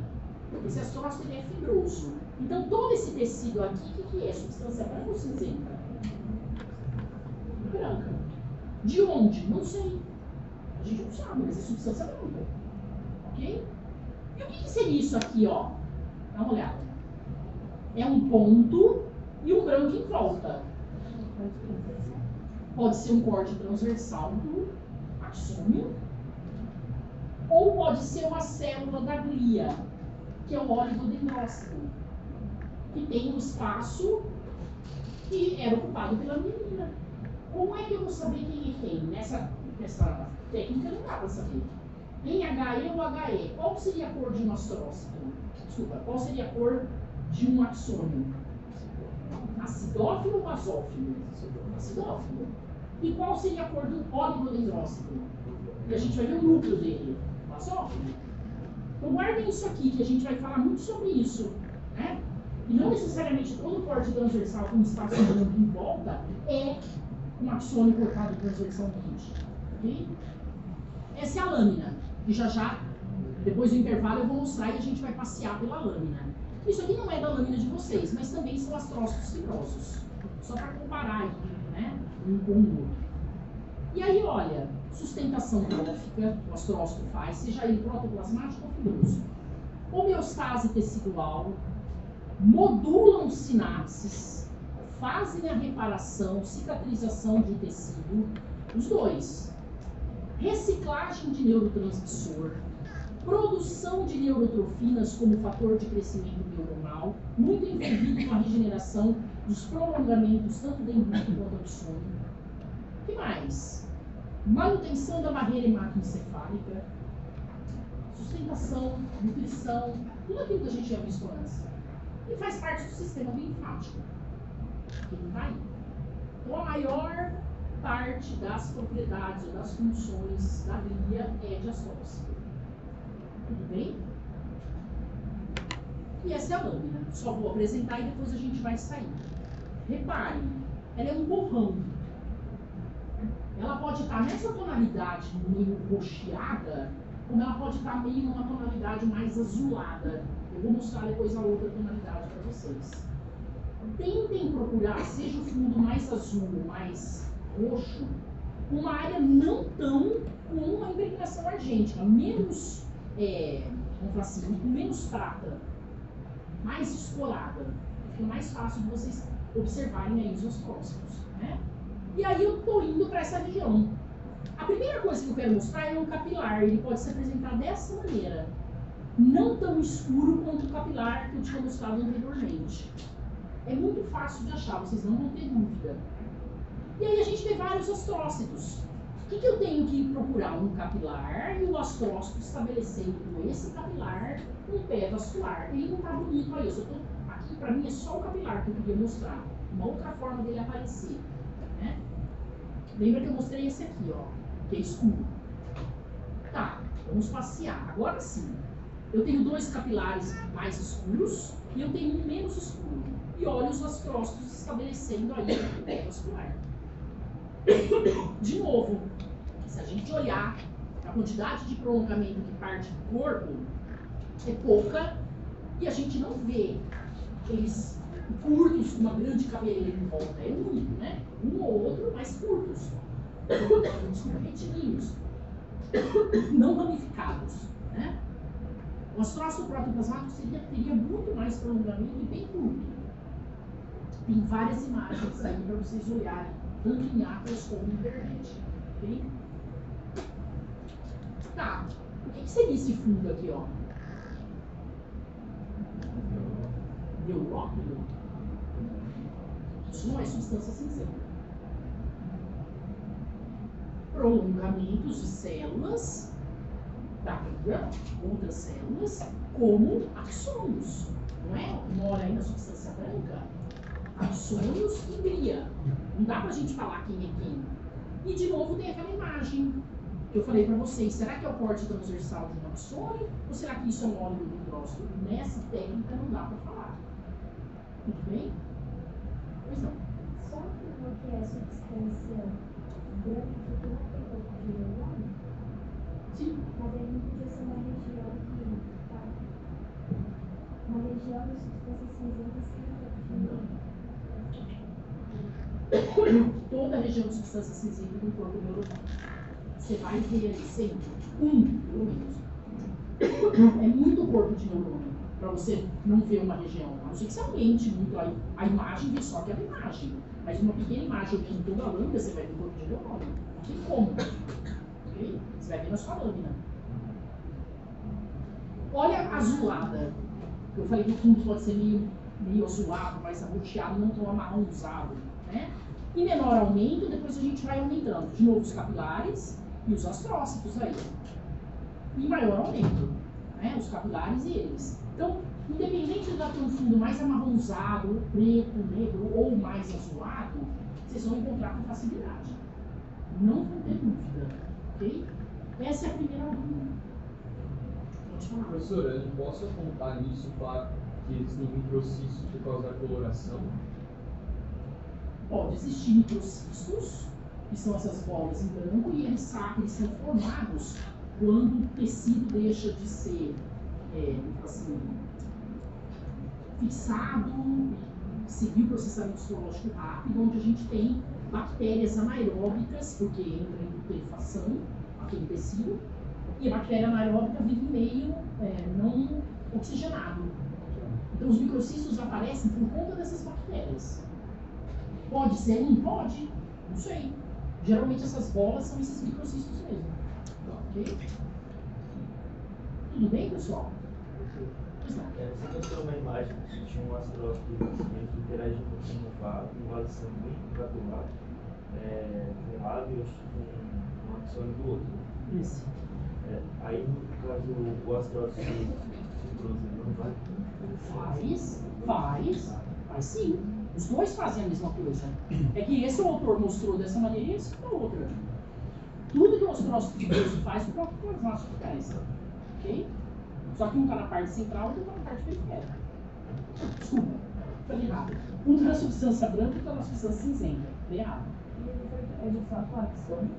Speaker 1: Esse astrócito ele é fibroso. Então todo esse tecido aqui, o que é? Substância branca ou cinzenta? Branca. De onde? Não sei. A gente não sabe, mas é substância branca. Ok? E o que seria isso aqui, ó? Dá uma olhada. É um ponto e um branco em volta. Pode ser um corte transversal do axônio, ou pode ser uma célula da glia, que é o oligodendrócito, que tem um espaço que era ocupado pela menina. Como é que eu vou saber quem é quem? Nessa técnica não dá para saber. Em HE ou HE, qual seria a cor de um astrócito? Desculpa, qual seria a cor de um axônio? Acidófilo ou basófilo? Acidófilo. E qual seria a cor do oligodendrócito? E a gente vai ver o núcleo dele. Basófilo. Então guardem isso aqui, que a gente vai falar muito sobre isso. Né? E não necessariamente todo corte transversal com espaço branco em volta é um axônio cortado transversalmente. Okay? Essa é a lâmina. E já, depois do intervalo, eu vou mostrar e a gente vai passear pela lâmina. Isso aqui não é da lâmina de vocês, mas também são astrócitos fibrosos. Só para comparar aí, né? Um com o outro. E aí, olha, sustentação trófica, o astrócito faz, seja ele protoplasmático ou fibroso. Homeostase tecidual, modulam sinapses, fazem a reparação, cicatrização de tecido, os dois. Reciclagem de neurotransmissor, produção de neurotrofinas como fator de crescimento neuronal, muito envolvido com a regeneração dos prolongamentos tanto dendrítico quanto axônico. O que mais? Manutenção da barreira hematoencefálica, sustentação, nutrição, tudo aquilo que a gente já visto antes. E faz parte do sistema linfático. Tá aí. Então a maior parte das propriedades ou das funções da glia é de astrócito. Tudo bem? E essa é a lâmina. Só vou apresentar e depois a gente vai sair. Reparem, ela é um borrão. Ela pode estar nessa tonalidade meio roxeada, como ela pode estar meio numa tonalidade mais azulada. Eu vou mostrar depois a outra tonalidade para vocês. Tentem procurar, seja o fundo mais azul, mais roxo, uma área não tão com uma impregnação argêntica, menos, vamos falar assim, com menos prata, mais escorada. Fica mais fácil de vocês observarem aí os ostrócitos, né? E aí eu estou indo para essa região. A primeira coisa que eu quero mostrar é um capilar. Ele pode se apresentar dessa maneira. Não tão escuro quanto o capilar que eu tinha mostrado anteriormente. É muito fácil de achar, vocês não vão ter dúvida. E aí a gente tem vários ostrócitos. O que eu tenho que procurar? Um capilar e o ostrócito estabelecendo com esse capilar um pé vascular. Ele não está bonito aí. Aqui para mim é só o capilar que eu queria mostrar. Uma outra forma dele aparecer. Né? Lembra que eu mostrei esse aqui, ó, que é escuro. Tá, vamos passear. Agora sim. Eu tenho dois capilares mais escuros e eu tenho um menos escuro. E olha os ostrócitos estabelecendo aí o pé vascular. De novo, se a gente olhar a quantidade de prolongamento que parte do corpo, é pouca e a gente não vê eles curtos com uma grande cabeleira em volta. É único, né? Um ou outro, mais curtos. Desculpa, retilíneos. Não ramificados, né? O ostrócito protoplasmático teria muito mais prolongamento e bem curto. Tem várias imagens aí para vocês olharem, tanto em Atlas como na internet. Ok? Tá. O que seria esse fundo aqui, ó? Neurópilo? Isso não é substância cinzenta. Prolongamentos de células da vida, outras células, como axônios, não é? Mora aí na substância branca. Axônios e glia. Não dá pra gente falar quem é quem. E de novo tem aquela imagem que eu falei pra vocês. Será que é o corte transversal de um axônio? Ou será que isso é um óleo hidróxido? Nessa técnica não dá pra falar. Tudo bem? Pois não.
Speaker 5: Só porque é substância branca que não tem corpo de neurônio?
Speaker 1: Sim.
Speaker 5: Mas ele não podia ser uma região que tá. Uma região de substância cinzenta sem corpo de neurônio.
Speaker 1: Toda a região de substância cinzenta do corpo neurônio. Você vai ver ali sempre pelo menos. É muito corpo de neurônio para você não ver uma região. A não ser que você aumente muito a imagem, vê só aquela imagem. Mas uma pequena imagem olhando toda a lâmina, você vai ver corpo de neurônio. Não tem como. Okay? Você vai ver na sua lâmina. Olha a azulada. Eu falei que o fundo pode ser meio azulado, mais arroxeado, não tão amarronzado. Né? Em menor aumento, depois a gente vai aumentando. De novo os capilares e os astrócitos aí. Em maior aumento, né? Os capilares e eles. Então, independente de ter um fundo mais amarronzado, preto, negro ou mais azulado, vocês vão encontrar com facilidade. Não vão ter dúvida, ok? Essa é a primeira aluna. Pode falar.
Speaker 2: Professora, eu posso apontar nisso para que existem microcistos por causa da coloração?
Speaker 1: Pode existir microcistos, que são essas bolas em branco, e eles são formados quando o tecido deixa de ser assim, fixado, seguir o processamento histológico rápido, onde a gente tem bactérias anaeróbicas, porque entra em putrefação aquele tecido, e a bactéria anaeróbica vive em meio não oxigenado. Então os microcistos aparecem por conta dessas bactérias. Pode ser um? Pode. Não sei. Geralmente essas bolas são esses microcistos mesmo. Ok? Tudo bem, pessoal?
Speaker 6: Você mostrou uma imagem que tinha um astrócito interagindo com um vaso sanguíneo, do lado, um lado e um axônio do outro.
Speaker 1: Isso.
Speaker 6: Aí, no caso, o astrócito fibroso não vai?
Speaker 1: Faz sim. Os dois fazem a mesma coisa. É que esse autor mostrou dessa maneira e esse da outra. Tudo que o astrócito fibroso faz, o próprio plasmático faz. Ok? Só que um está na parte central e outro está na parte periférica. Desculpa, falei errado. Um na substância branca e outro na substância cinzenta. Falei errado.
Speaker 5: É de fato a ação?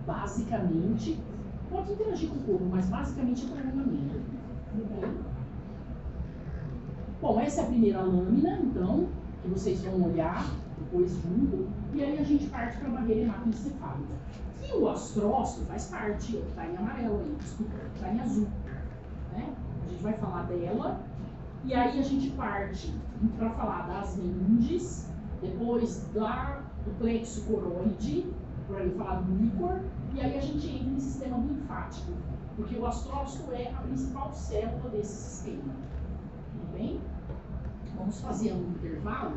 Speaker 1: Basicamente, pode interagir com o corpo, mas basicamente é prolongamento. Bom, essa é a primeira lâmina, então, que vocês vão olhar depois junto, e aí a gente parte para a barreira hematoencefálica. E o astrócito faz parte, está em amarelo aí, desculpa, está em azul. Né? A gente vai falar dela, e aí a gente parte para falar das meninges, depois do plexo coroide, para ele falar do líquor, e aí a gente entra no sistema linfático, porque o astrócito é a principal célula desse sistema. Tudo bem? Vamos fazer um intervalo.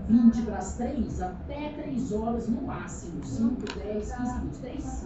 Speaker 1: 20 para as 3, até 3 horas no máximo. 5, 10, 15 minutos. 3.